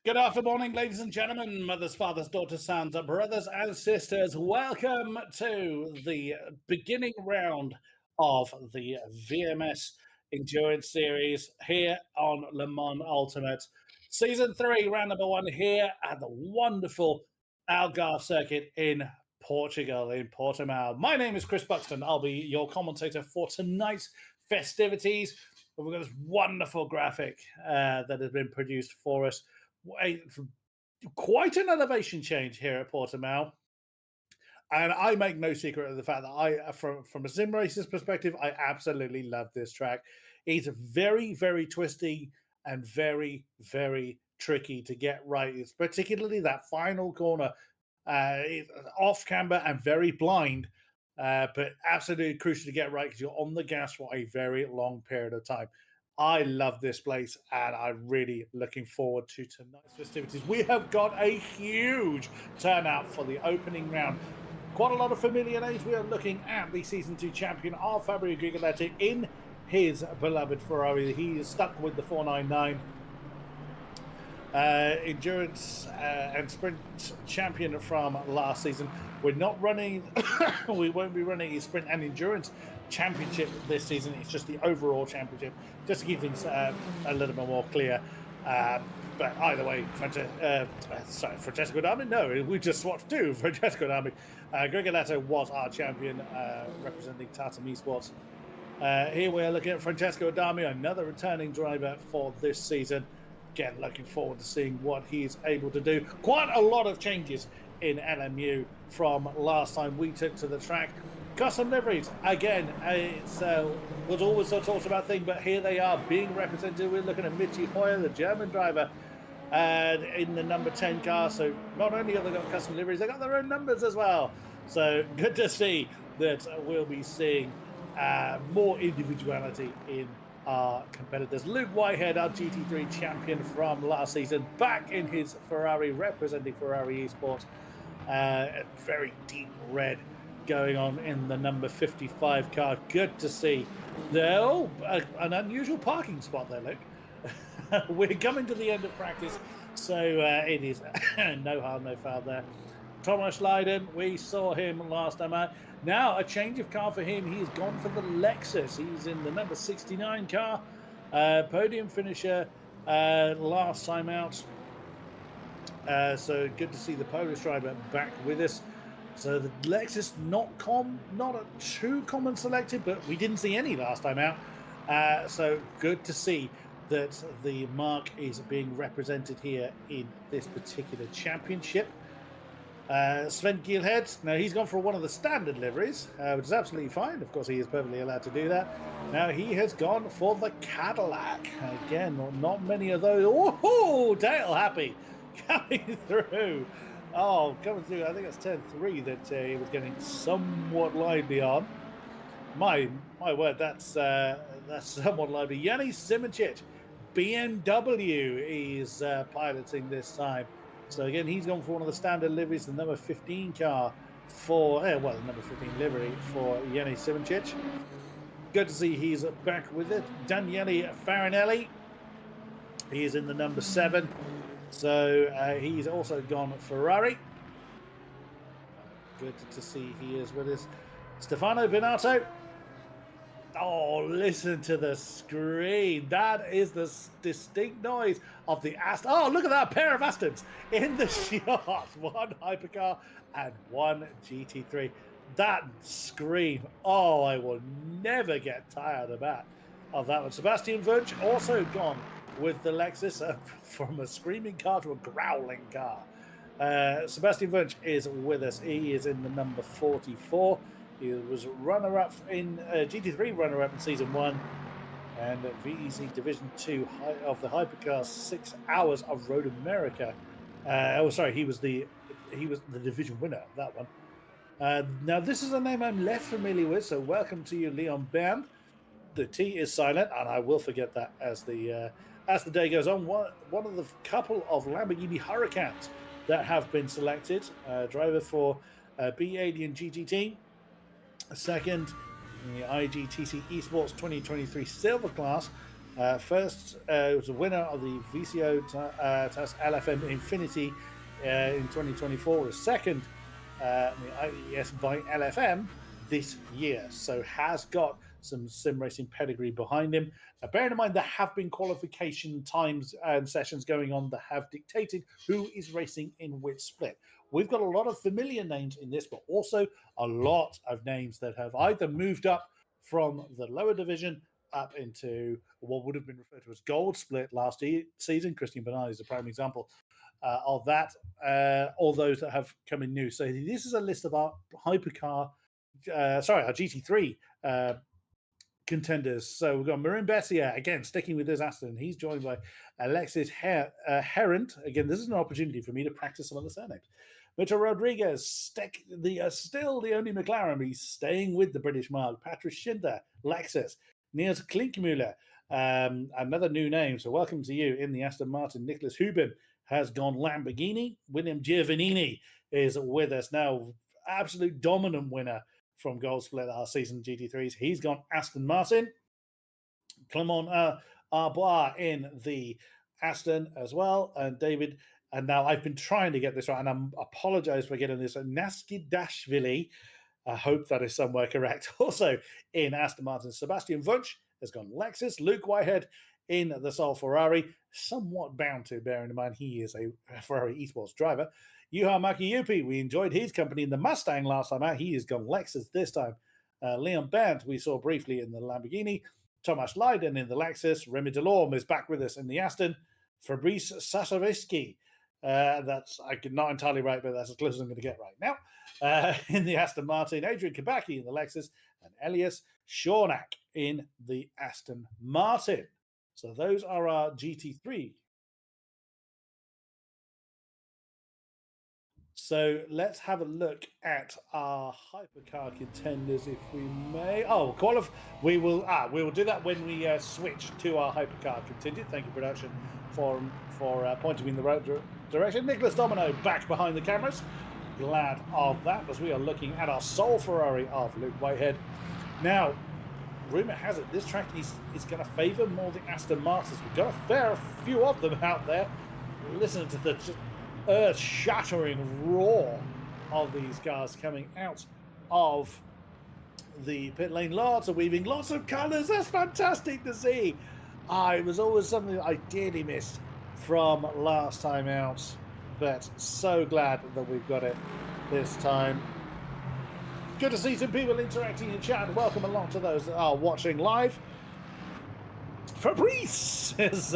Good afternoon, ladies and gentlemen, mothers, fathers, daughters, sons, brothers, and sisters. Welcome to the beginning round of the VMS Endurance Series here on Le Mans Ultimate. Season 3, round number 1 here at the wonderful Algarve circuit in Portugal, in Portimao. My name is Chris Buxton. I'll be your commentator for tonight's festivities. We've got this wonderful graphic that has been produced for us. Quite an elevation change here at Portimao, and I make no secret of the fact that from a sim racer's perspective, I absolutely love this track. It's very, very twisty and very, very tricky to get right. It's particularly that final corner, off camber and very blind, but absolutely crucial to get right because you're on the gas for a very long period of time. I love this place, and I'm really looking forward to tonight's festivities. We have got a huge turnout for the opening round. Quite a lot of familiar names. We are looking at the Season 2 champion, Fabio Gigoletti, in his beloved Ferrari. He is stuck with the 499. Endurance and sprint champion from last season. We're not running, we won't be running a sprint and endurance championship this season. It's just the overall championship, just to keep things a little bit more clear. But either way, Francesco D'Ami, no, we just swapped to Francesco D'Ami. Gigoletti was our champion, representing Tata eSports. Here we are looking at Francesco D'Ami, another returning driver for this season. Again, looking forward to seeing what he's able to do. Quite a lot of changes in LMU from last time we took to the track. Custom liveries, again, it's was always a talked about thing, but here they are being represented. We're looking at Michi Hoyer, the German driver, in the number 10 car. So not only have they got custom liveries, they got their own numbers as well. So good to see that we'll be seeing more individuality in our competitors. Luke Whitehead, our GT3 champion from last season, back in his Ferrari, representing Ferrari eSports. Very deep red going on in the number 55 car. Good to see. Though an unusual parking spot there, Luke. We're coming to the end of practice, so it is no harm, no foul there. Thomas Leiden, we saw him last time out. Now a change of car for him. He's gone for the Lexus. He's in the number 69 car. Podium finisher last time out. So good to see the Polish driver back with us. So the Lexus not a too common selected, but we didn't see any last time out. So good to see that the mark is being represented here in this particular championship. Sven Gielhed, now he's gone for one of the standard liveries, which is absolutely fine. Of course, he is perfectly allowed to do that. Now he has gone for the Cadillac. Again, not many of those. Oh, Dale Happy coming through. Oh, coming through. I think it's 10-3 that he was getting somewhat lively on. My word, that's somewhat lively. Yanni Simoncic, BMW is piloting this time. So again, he's gone for one of the standard liveries, the number 15 car for, the number 15 livery for Yanni Simoncic. Good to see he's back with it. Daniele Farinelli, he is in the number 7. So he's also gone Ferrari. Good to see he is with us. Stefano Binato. Oh, listen to the screen. That is the distinct noise of the Aston. Oh, look at that pair of Astons in the shot. One Hypercar and one GT3. That scream. Oh, I will never get tired of that one. Sebastian Wunsch also gone with the Lexus from a screaming car to a growling car. Sebastian Wunsch is with us. He is in the number 44. He was runner-up in GT3 runner-up in Season 1 and VEC Division 2 of the Hypercar 6 Hours of Road America. He was the division winner of that one. Now, this is a name I'm less familiar with, so welcome to you, Leon Bern. The T is silent, and I will forget that as the day goes on. One of the couple of Lamborghini Hurricanes that have been selected, driver for B80 and GT team. Second in the IGTC eSports 2023 Silver Class, First, it was a winner of the VCO Task LFM Infinity in 2024. The second, the IES by LFM this year. So has got some sim racing pedigree behind him. Now, bearing in mind there have been qualification times and sessions going on that have dictated who is racing in which split. We've got a lot of familiar names in this, but also a lot of names that have either moved up from the lower division up into what would have been referred to as gold split last season. Christian Bernard is a prime example of that. All those that have come in new. So this is a list of our Hypercar, our GT3 contenders. So we've got Marin Bessier, again, sticking with this Aston. He's joined by Alexis Herent. Again, this is an opportunity for me to practice some of the surnames. Mito Rodriguez, still the only McLaren. He's staying with the British mark. Patrick Schindler, Lexus. Niels Klinkmüller, another new name. So welcome to you in the Aston Martin. Nicholas Hubin has gone Lamborghini. William Giovannini is with us now. Absolute dominant winner from Gold Split last season GT3s. He's gone Aston Martin. Clement Arbois in the Aston as well. And David, and now I've been trying to get this right, and I apologize for getting this. Naskidashvili, I hope that is somewhere correct. Also in Aston Martin, Sebastian Wunsch has gone Lexus. Luke Whitehead in the Sol Ferrari, somewhat bound to, bearing in mind he is a Ferrari eSports driver. Yuha Makiyupi, we enjoyed his company in the Mustang last time out. He has gone Lexus this time. Leon Bent, we saw briefly in the Lamborghini. Tomasz Leiden in the Lexus. Remy Delorme is back with us in the Aston. Fabrice Sasavitsky, that's I could not entirely right, but that's as close as I'm going to get right now. In the Aston Martin, Adrian Kabaki in the Lexus, and Elias Shornack in the Aston Martin. So those are our GT3. So let's have a look at our hypercar contenders, if we may. Oh, we will do that when we switch to our hypercar contingent. Thank you, production, for pointing me in the right direction. Nicholas Domino back behind the cameras. Glad of that, as we are looking at our Sol Ferrari of Luke Whitehead. Now, rumor has it this track is going to favour more the Aston Martins. We've got a fair few of them out there. Listen to the earth-shattering roar of these cars coming out of the pit lane. Lots of weaving, lots of colours. That's fantastic to see. It was always something that I dearly missed from last time out, but so glad that we've got it this time. Good to see some people interacting in chat. Welcome along to those that are watching live. Fabrice is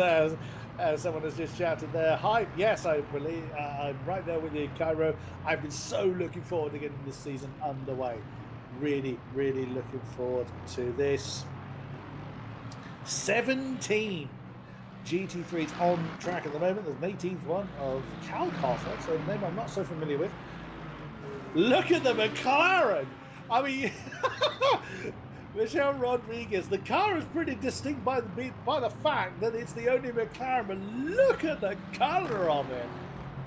someone has just shouted there. Hi, yes, I believe I'm right there with you, Cairo. I've been so looking forward to getting this season underway. Really, really looking forward to this. 17 GT3s on track at the moment. There's an 18th one of Kalkoff. That's a name I'm not so familiar with. Look at the McLaren. I mean, Michelle Rodriguez. The car is pretty distinct by the fact that it's the only McLaren. But look at the color of it.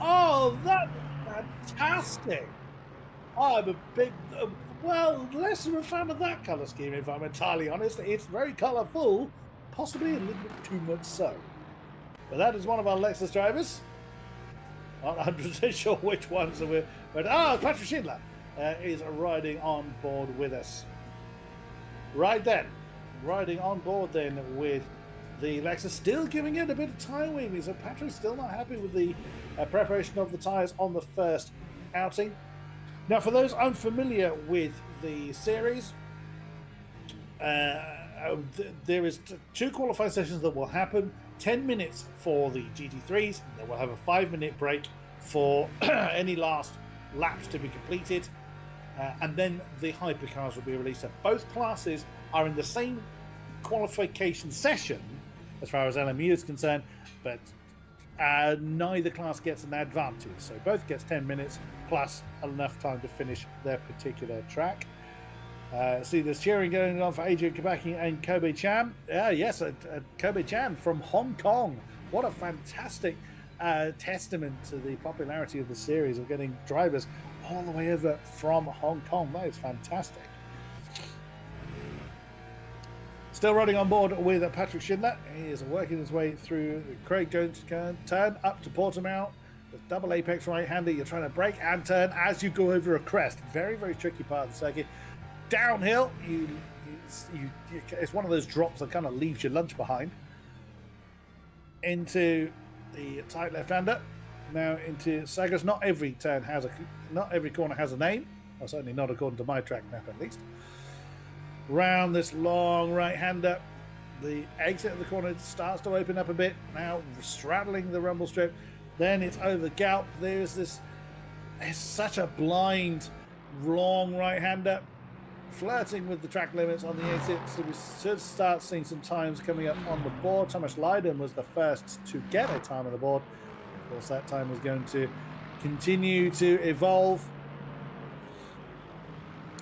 Oh, that's fantastic. I'm a big, less of a fan of that color scheme, if I'm entirely honest. It's very colorful, possibly a little bit too much so. But that is one of our Lexus drivers. Not 100% sure which ones are with, but Patrick Schindler is riding on board with us. Right then, riding on board then with the Lexus, still giving it a bit of tire weaving. So Patrick's still not happy with the preparation of the tires on the first outing. Now, for those unfamiliar with the series, there is 2 qualifying sessions that will happen. 10 minutes for the GT3s, and then we'll have a 5-minute break for any last laps to be completed, and then the hypercars will be released. So both classes are in the same qualification session as far as LMU is concerned, but neither class gets an advantage. So both gets 10 minutes plus enough time to finish their particular track. See, there's cheering going on for Adrian Kabaki and Kobe Chan. Yes, Kobe Chan from Hong Kong. What a fantastic testament to the popularity of the series, of getting drivers all the way over from Hong Kong. That is fantastic. Still running on board with Patrick Schindler. He is working his way through the Craig Jones turn up to Portimao. With double apex right-hander, you're trying to brake and turn as you go over a crest. Very, very tricky part of the circuit. Downhill, it's one of those drops that kind of leaves your lunch behind. Into the tight left-hander. Now into Sagres. Not every corner has a name. Or certainly not according to my track map, at least. Round this long right-hander. The exit of the corner starts to open up a bit. Now straddling the rumble strip. Then it's over Galp. There's this. It's such a blind, long right-hander. Flirting with the track limits on the exit. So we should start seeing some times coming up on the board. Thomas Leiden was the first to get a time on the board. Of course, that time was going to continue to evolve.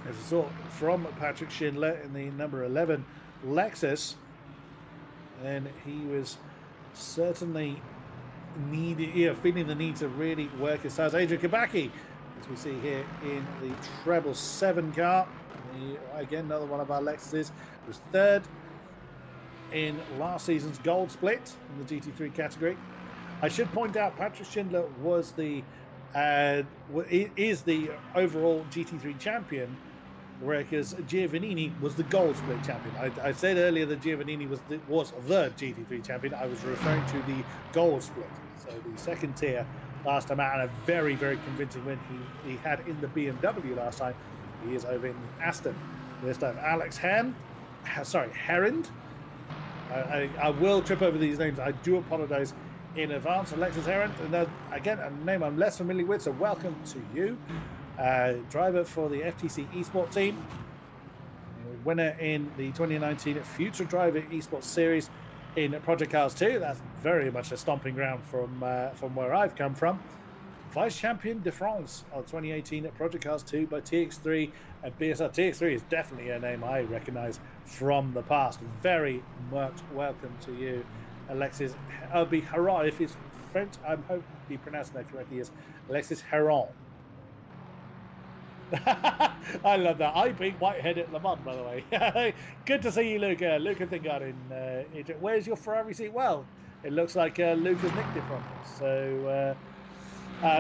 As we saw from Patrick Schindler in the number 11 Lexus, and he was certainly feeling the need to really work his stars. Adrian Kabaki, as we see here in the treble 7 car. Again, another one of our Lexuses, was third in last season's gold split in the GT3 category. I should point out Patrick Schindler was is the overall GT3 champion, whereas Giovannini was the gold split champion. I said earlier that Giovannini was the GT3 champion. I was referring to the gold split, so the second tier last time out, and a very, very convincing win he had in the BMW last time. He is over in the Aston this time. Alex Herrend. I will trip over these names. I do apologize in advance. Alexis Herrend, and again, a name I'm less familiar with, so welcome to you. Driver for the FTC eSport team. Winner in the 2019 Future Driver eSports Series in Project Cars 2. That's very much a stomping ground from where I've come from. Vice Champion de France of 2018 at Project Cars 2 by TX3 and BSR. TX3 is definitely a name I recognize from the past. Very much welcome to you, Alexis. I'll be Herrend. If it's French, I'm hoping to be pronouncing that correctly as Alexis Herrend. I love that. I beat Whitehead at Le Mans, by the way. Good to see you, Luca. Luca Thingard in Egypt. Where's your Ferrari seat? Well, it looks like Luca's nicked it from us. So,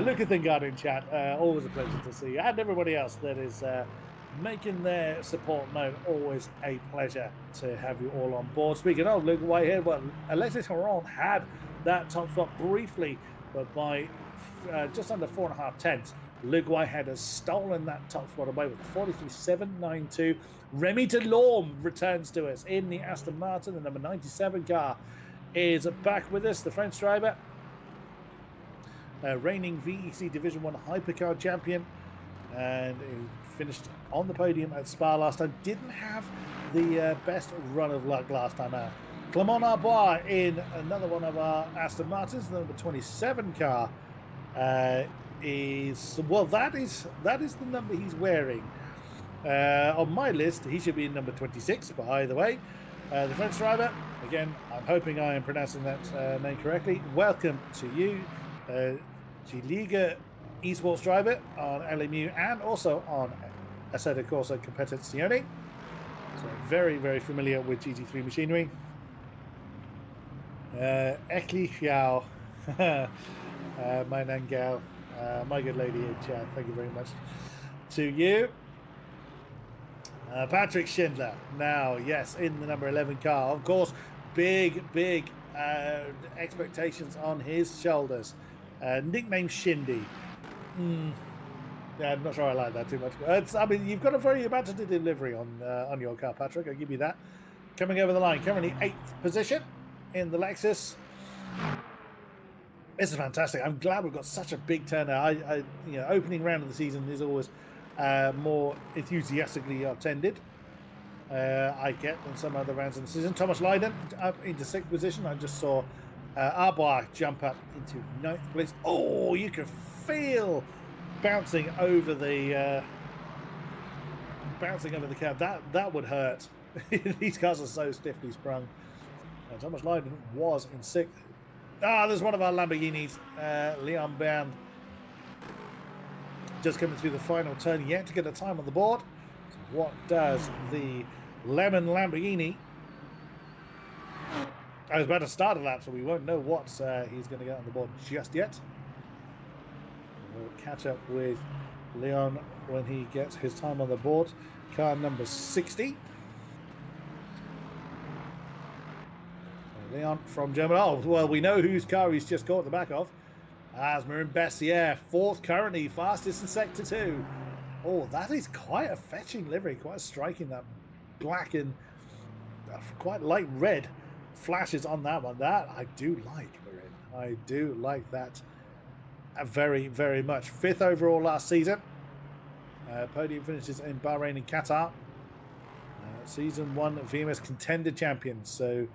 Luca Thingard in chat. Always a pleasure to see you. And everybody else that is making their support known. Always a pleasure to have you all on board. Speaking of Luca Whitehead, well, Alexis Herrend had that top spot briefly, but by just under 4.5 tenths. Luke Whitehead has stolen that top spot away with 43.792. Remy Delorme returns to us in the Aston Martin. The number 97 car is back with us. The French driver, reigning VEC Division 1 Hypercar champion, and he finished on the podium at Spa last time. Didn't have the best run of luck last time out. Clement Arbois in another one of our Aston Martins, the number 27 car. That is the number he's wearing. On my list, he should be in number 26, by the way. The French driver, again, I'm hoping I am pronouncing that name correctly. Welcome to you, G-Liga eSports driver on LMU and also on Assetto Corsa Competizione. So very, very familiar with GT3 machinery. Ekli Xiao, my Nangao. My good lady in chat, thank you very much to you. Patrick Schindler, now, yes, in the number 11 car. Of course, big expectations on his shoulders. Nickname Shindy. Yeah, I'm not sure I like that too much. I mean, you've got a very imaginative delivery on your car, Patrick. I'll give you that. Coming over the line, currently 8th position in the Lexus. This is fantastic. I'm glad we've got such a big turnout. Opening round of the season is always more enthusiastically attended. I get than some other rounds in the season. Thomas Leiden up into 6th position. I just saw Arbois jump up into 9th place. Oh, you can feel bouncing over the curb. That would hurt. These cars are so stiffly sprung. Thomas Leiden was in 6th. There's one of our Lamborghinis, Leon Bern, just coming through the final turn, yet to get a time on the board. So what does the Lemon Lamborghini I was about to start a lap, so we won't know what he's going to get on the board just yet. We'll catch up with Leon when he gets his time on the board. Car number 60. Leon from Germany. Oh, well, we know whose car he's just caught the back of. As Marin Bessier, fourth currently, fastest in Sector 2. Oh, that is quite a fetching livery, quite striking, that black and quite light red flashes on that one. That I do like, Marin. I do like that very, very much. Fifth overall last season. Podium finishes in Bahrain and Qatar. Season 1 VMS contender champion. So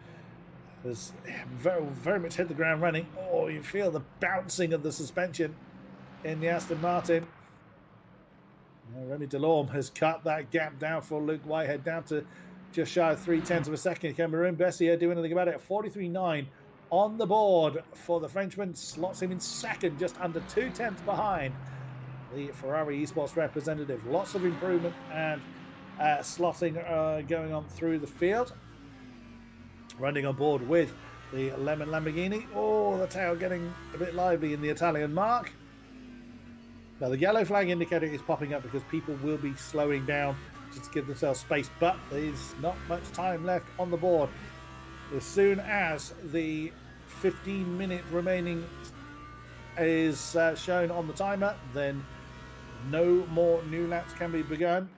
has very, very much hit the ground running. Oh, you feel the bouncing of the suspension in the Aston Martin. Remy Delorme has cut that gap down for Luke Whitehead down to just shy of 3/10 of a second. Cameron Bessier doing anything about it at 43.9 on the board for the Frenchman. Slots him in second, just under 2/10 behind the Ferrari eSports representative. Lots of improvement and slotting going on through the field. Running on board with the Lemon Lamborghini. Oh, the tail getting a bit lively in the Italian mark. Now, the yellow flag indicator is popping up because people will be slowing down just to give themselves space, but there's not much time left on the board. As soon as the 15-minute remaining is shown on the timer, then no more new laps can be begun.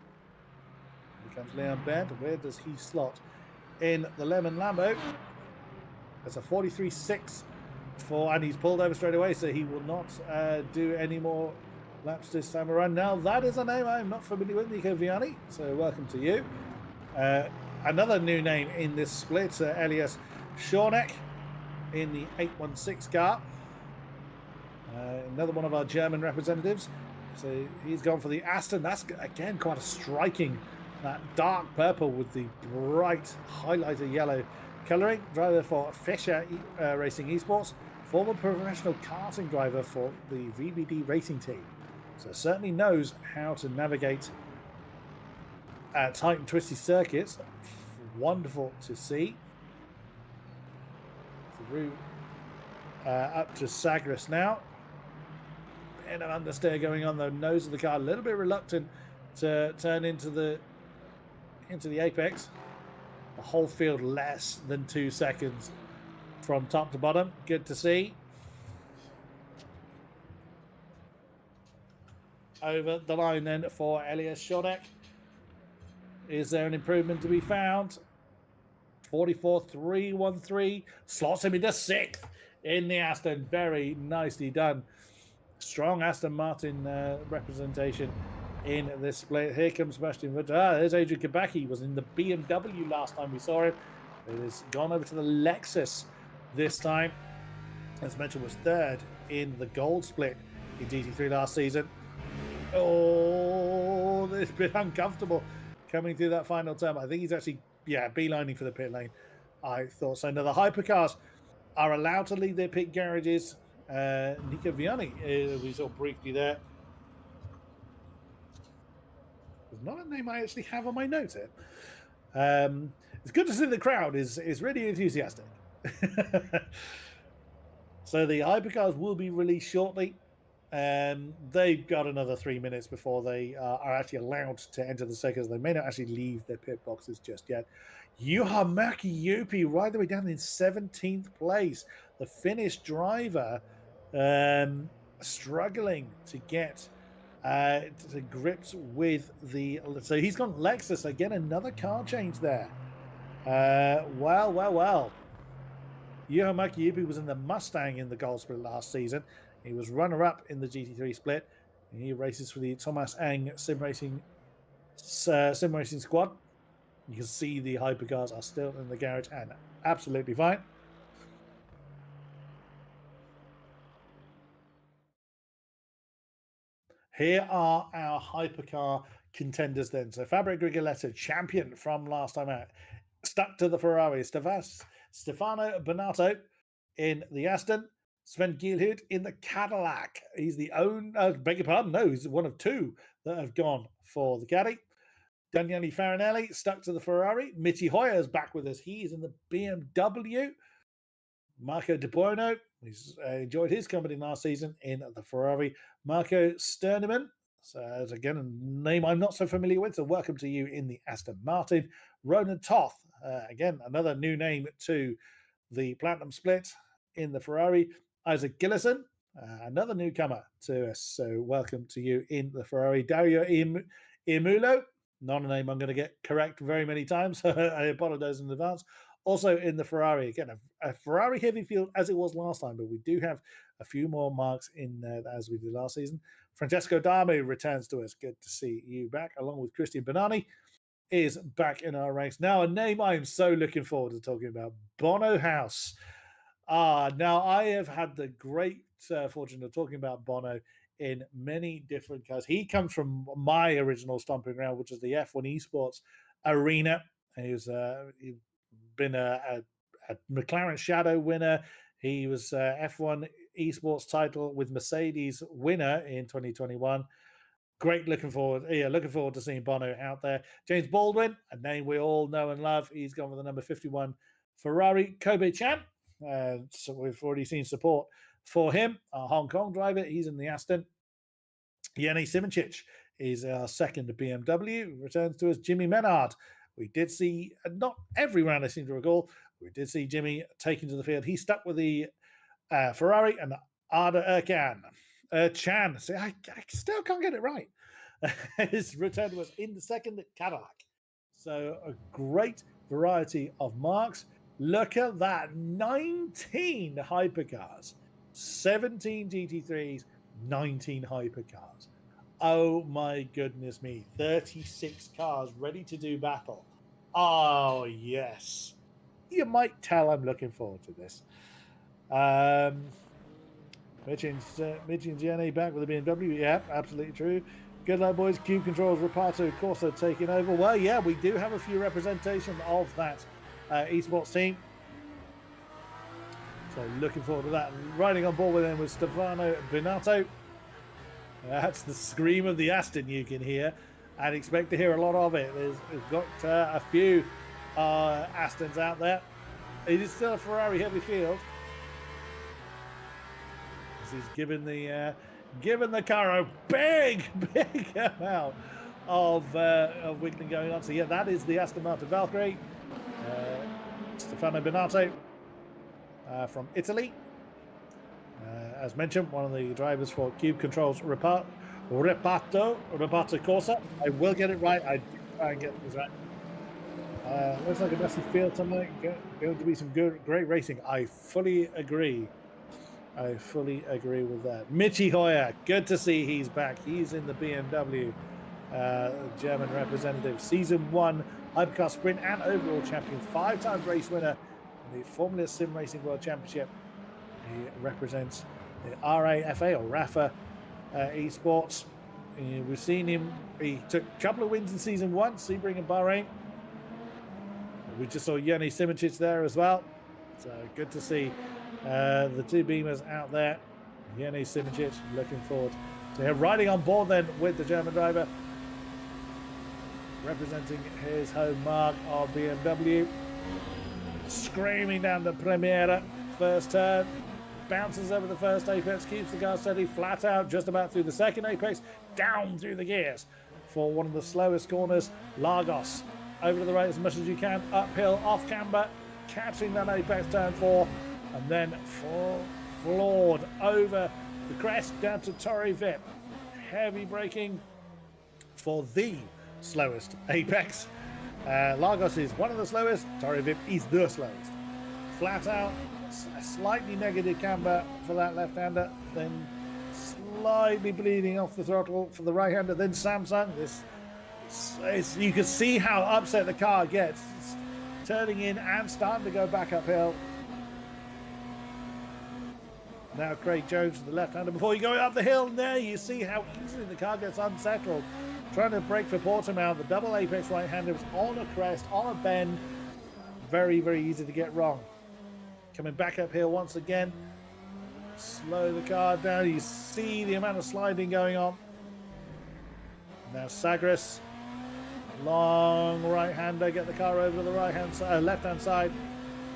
Here comes Leon Bent. Where does he slot in the Lemon Lambo? That's a 43.6 for, and he's pulled over straight away, so he will not do any more laps this time around. Now, that is a name I'm not familiar with, Nico Viani, so welcome to you. Another new name in this split, Elias Schorneck in the 816 car. Another one of our German representatives. So he's gone for the Aston. That's, again, quite a striking, that dark purple with the bright highlighter yellow colouring. Driver for Fischer Racing Esports, former professional karting driver for the VBD racing team. So certainly knows how to navigate tight and twisty circuits. Wonderful to see. Through up to Sagres now. Bit of understeer going on the nose of the car. A little bit reluctant to turn into the apex. The whole field less than 2 seconds from top to bottom. Good to see. Over the line then for Elias Schorneck. Is there an improvement to be found? 44.313 slots him into 6th in the Aston. Very nicely done. Strong Aston Martin representation in this split. Here comes Sebastian Vettel. There's Adrian Kabaki. Was in the BMW last time we saw him. It has gone over to the Lexus this time. As mentioned, was 3rd in the gold split in GT3 last season. Oh, it's been uncomfortable coming through that final turn. I think he's actually, beelining for the pit lane. I thought so. Now, the hypercars are allowed to leave their pit garages. Nico Viani, we saw briefly there. It's not a name I actually have on my notes here. It's good to see the crowd is really enthusiastic. So the hypercars will be released shortly. They've got another 3 minutes before they are actually allowed to enter the circuits. They may not actually leave their pit boxes just yet. Juha Mäki-Jypi right the way down in 17th place. The Finnish driver struggling to get to grips with the... So he's gone Lexus. Again, another car change there. Well. Juha Mäki-Jypi was in the Mustang in the Gold Split last season. He was runner-up in the GT3 split. And he races for the Thomas Ang Sim Racing squad. You can see the hypercars are still in the garage and absolutely fine. Here are our hypercar contenders then. So Fabio Grigoletto, champion from last time out, stuck to the Ferrari. Stefano Bonato in the Aston. Sven Gielhut in the Cadillac. He's the beg your pardon, no, he's one of 2 that have gone for the Caddy. Daniele Farinelli stuck to the Ferrari. Mitty Hoyer is back with us. He's in the BMW. Marco De Buono, he's enjoyed his company last season in the Ferrari. Marco Sterneman, so again, a name I'm not so familiar with, so welcome to you in the Aston Martin. Ronan Toth, again, another new name to the Platinum Split in the Ferrari. Isaac Gillison, another newcomer to us, so welcome to you in the Ferrari. Dario Imulo, not a name I'm going to get correct very many times, I apologize in advance. Also in the Ferrari, again, a Ferrari heavy field as it was last time, but we do have a few more marks in there as we did last season. Francesco Damu returns to us. Good to see you back, along with Christian Benani is back in our ranks. Now, a name I am so looking forward to talking about, Bono House. Now I have had the great fortune of talking about Bono in many different cars. He comes from my original stomping ground, which is the F1 eSports arena. He's been a McLaren Shadow winner. He was F1 eSports title with Mercedes winner in 2021. Great, looking forward to seeing Bono out there. James Baldwin, a name we all know and love. He's gone with the number 51 Ferrari. Kobe Chan, so we've already seen support for him. Our Hong Kong driver, he's in the Aston. Jenny Simoncic is our second BMW. Returns to us. Jimmy Menard. We did see, not every round I seem to recall, we did see Jimmy taken to the field. He stuck with the Ferrari and Arda Chan. See, I still can't get it right. His return was in the second Cadillac. So a great variety of marks. Look at that. 19 hypercars, 17 GT3s, 19 hypercars. Oh my goodness me. 36 cars ready to do battle. Oh, yes. You might tell I'm looking forward to this. Mitch and Jenny back with the BMW. Yeah, absolutely true. Good luck, boys. Cube Controls, Rapato, Corso taking over. Well, yeah, we do have a few representation of that esports team. So looking forward to that. Riding on board with them was Stefano Binato. That's the scream of the Aston you can hear, and expect to hear a lot of it. We've got a few Astons out there. It is still a Ferrari heavy field. He's given the car a big amount of wiggling going on. So yeah, that is the Aston Martin Valkyrie. Stefano Binato from Italy. As mentioned, one of the drivers for Cube Controls, Repato Corsa. I will get it right. I do try and get this right. Looks like a massive field tonight. Going to be some great racing. I fully agree. I fully agree with that. Michi Hoyer, good to see he's back. He's in the BMW, German representative. Season 1 Hypercar Sprint and overall champion. 5 times race winner in the Formula Sim Racing World Championship. He represents the RAFA or RAFA eSports. We've seen him. He took a couple of wins in season 1, Sebring and Bahrain. We just saw Yanni Simoncic there as well. So good to see the two Beamers out there. Yanni Simoncic, looking forward to him riding on board then with the German driver, representing his home mark of BMW. Screaming down the Premiera, first turn, bounces over the first apex, keeps the car steady, flat out, just about through the second apex, down through the gears for one of the slowest corners. Lagos, over to the right as much as you can, uphill, off camber, catching that apex turn 4, and then floored over the crest down to Torre Vip. Heavy braking for the slowest apex. Lagos is one of the slowest, Torre Vip is the slowest. Flat out, a slightly negative camber for that left-hander, then slightly bleeding off the throttle for the right-hander, then Samsung. You can see how upset the car gets. It's turning in and starting to go back uphill. Now Craig Jones, the left-hander, before you go up the hill, there you see how easily the car gets unsettled. Trying to brake for Portimao, the double apex right-hander was on a crest, on a bend. Very, very easy to get wrong. Coming back uphill once again. Slow the car down. You see the amount of sliding going on. Now Sagres, long right-hander, get the car over to the right-hand side, left-hand side.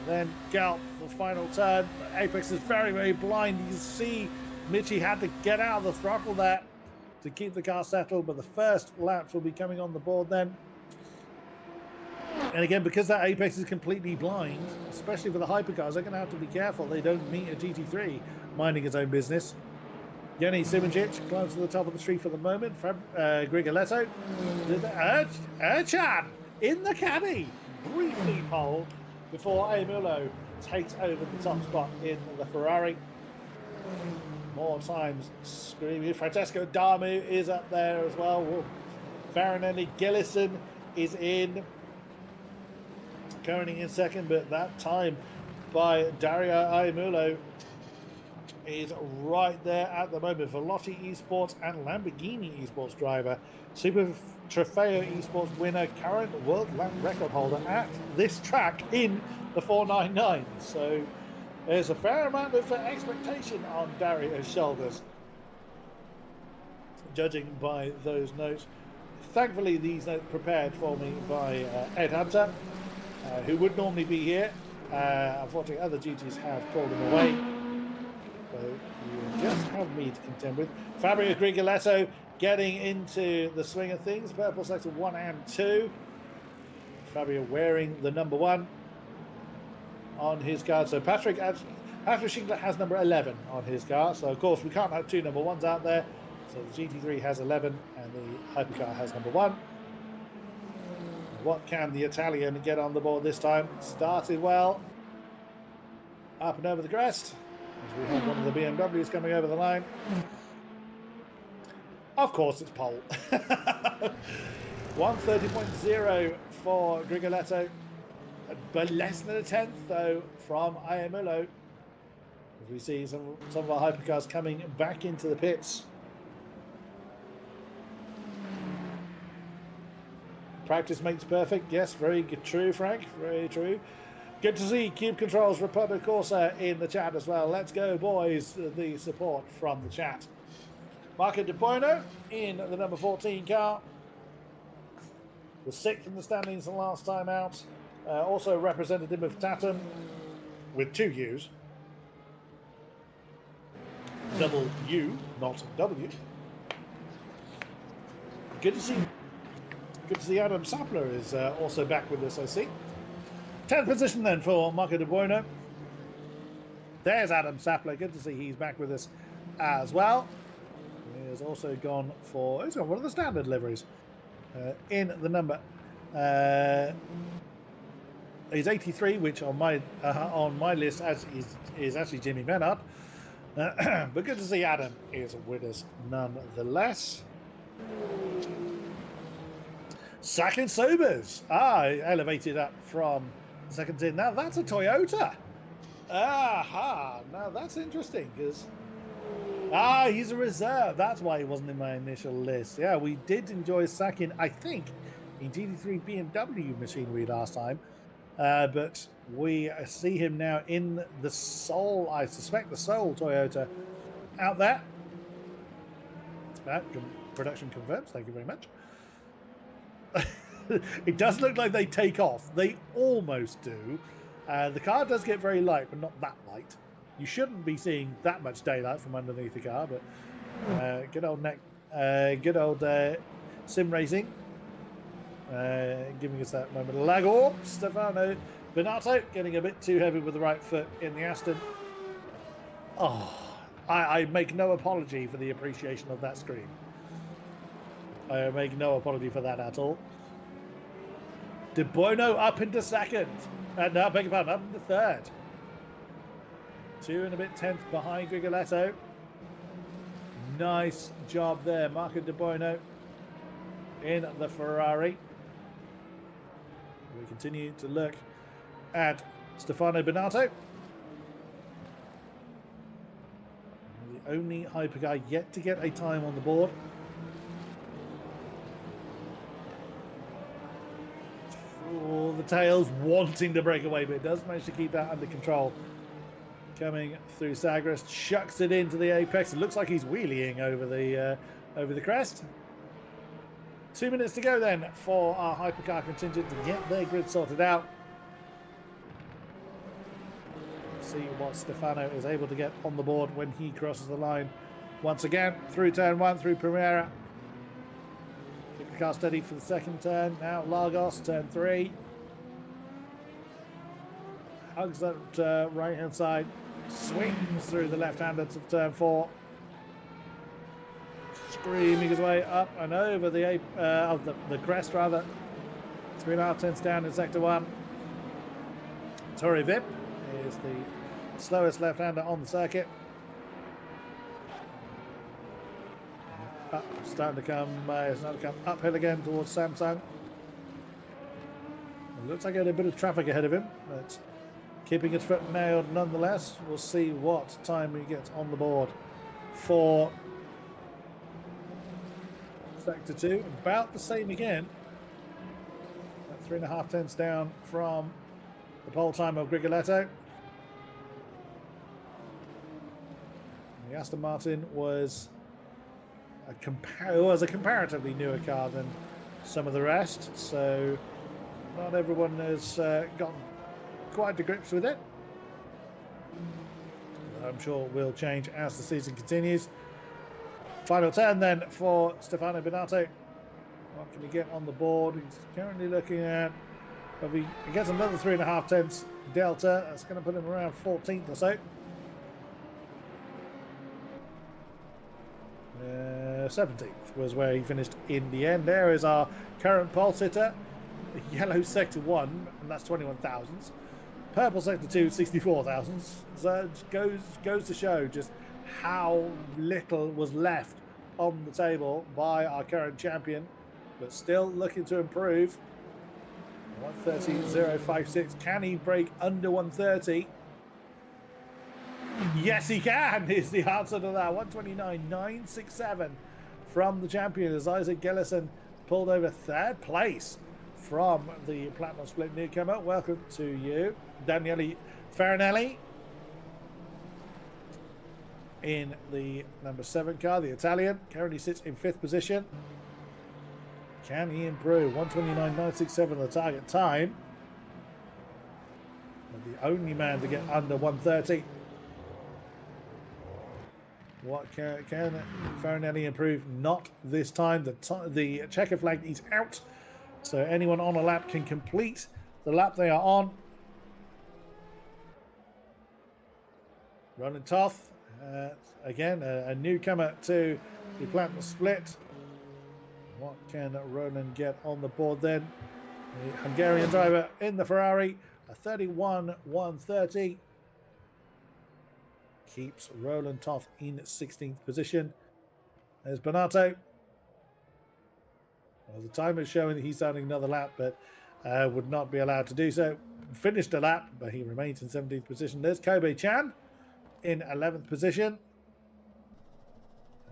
Then Galp the final turn. Apex is very, very blind. You can see Mitchie had to get out of the throttle there to keep the car settled, but the first laps will be coming on the board then. And again, because that Apex is completely blind, especially for the hypercars, they're going to have to be careful they don't meet a GT3 minding his own business. Yoni Simoncic climbs to the top of the tree for the moment. Grigoletto. Erchan in the caddy. Briefly pole before Amulo takes over the top spot in the Ferrari. More times screaming. Francesco Damu is up there as well. Farinelli Gillison is in. Currently in second, but that time by Dario Aimulo is right there at the moment. Veloci Esports and Lamborghini Esports driver, Super Trofeo Esports winner, current world lap record holder at this track in the 499. So there's a fair amount of expectation on Dario's shoulders, judging by those notes. Thankfully, these notes prepared for me by Ed Hunter, who would normally be here. Unfortunately, other duties have called him away. So you just have me to contend with. Fabio Grigoletto getting into the swing of things. Purple sector 1 and 2. Fabio wearing the number 1 on his card. So Patrick Schindler has number 11 on his car. So of course we can't have 2 number 1s out there. So the GT3 has 11 and the Hypercar has number 1. What can the Italian get on the board this time? Started well. Up and over the crest. As we have one of the BMWs coming over the line. Of course it's pole. 130.0 for Grigoletto. But less than a tenth though from Aimulo. As we see some of our hypercars coming back into the pits. Practice makes perfect. Yes, very good, true, Frank. Very true. Good to see Cube Controls Republic Corsa in the chat as well. Let's go, boys. The support from the chat. Marco De Bono in the number 14 car. Was 6th in the standings the last time out. Also representative of Tatum with 2 U's. Double U, not W. Good to see. Good to see Adam Sapler is also back with us, I see. 10th position then for Marco De Bueno. There's Adam Sapler. Good to see he's back with us as well. He has also gone for, he's got one of the standard liveries in the number. He's 83, which on my list is actually Jimmy Menard. But good to see Adam is with us nonetheless. Sakin Sobers. Elevated up from second in. Now that's a Toyota. Aha. Now that's interesting because he's a reserve. That's why he wasn't in my initial list. Yeah, we did enjoy Sakin, I think, in GT3 BMW machinery last time. But we see him now in the Soul, I suspect the Soul Toyota out there. Production confirms. Thank you very much. It does look like they take off. They almost do. The car does get very light, but not that light. You shouldn't be seeing that much daylight from underneath the car, but good old sim racing. Giving us that moment of lag. Oh, Stefano Benato getting a bit too heavy with the right foot in the Aston. Oh, I make no apology for the appreciation of that screen. I make no apology for that at all. De Bono up into second. No, beg your pardon, up into third. 2 and a bit 10th behind Grigoletto. Nice job there, Marco De Bono in the Ferrari. We continue to look at Stefano Benato. The only hypercar yet to get a time on the board. Oh, the tail's wanting to break away, but it does manage to keep that under control. Coming through Sagres, chucks it into the apex. It looks like he's wheeling over the crest. 2 minutes to go then for our hypercar contingent to get their grid sorted out. see what Stefano is able to get on the board when he crosses the line. Once again, through turn 1, through Primera. Keep the car steady for the second turn. Now Lagos, turn 3. Hugs that right-hand side. Swings through the left-hander to turn 4. Screaming his way up and over the crest, rather. 3.5 tenths down in sector 1. Torre Vip is the slowest left-hander on the circuit. Starting to come uphill again towards Samsung. It looks like he had a bit of traffic ahead of him, but keeping his foot nailed nonetheless. We'll see what time he gets on the board for sector 2. About the same again. 3.5 tenths down from the pole time of Grigoletto. The Aston Martin was a comparatively newer car than some of the rest, so not everyone has gotten quite to grips with it. I'm sure it will change as the season continues. Final turn then for Stefano Benato. What can he get on the board? He's currently looking at, if he gets another 3.5 tenths delta, that's going to put him around 14th or so. 17th was where he finished in the end. There is our current pole sitter. Yellow sector 1, and that's 21 thousandths. Purple sector 2, 64 thousandths. So it goes to show just how little was left on the table by our current champion, but still looking to improve. 130.056. Can he break under 130? Yes, he can, is the answer to that. 129.967 from the champion as Isaac Gillison pulled over third place from the Platinum Split newcomer. Welcome to you, Daniele Farinelli, in the number 7 car. The Italian currently sits in 5th position. Can he improve? 129.967 the target time. But the only man to get under 130. What can Farinelli improve? Not this time. The checker flag is out, so anyone on a lap can complete the lap they are on. Roland Toth, again, a newcomer to the Platinum Split. What can Roland get on the board then? The Hungarian driver in the Ferrari, a 31.130. Keeps Roland Toth in 16th position. There's Benato. Well, the timer is showing that he's starting another lap, but would not be allowed to do so. Finished a lap, but he remains in 17th position. There's Kobe Chan in 11th position.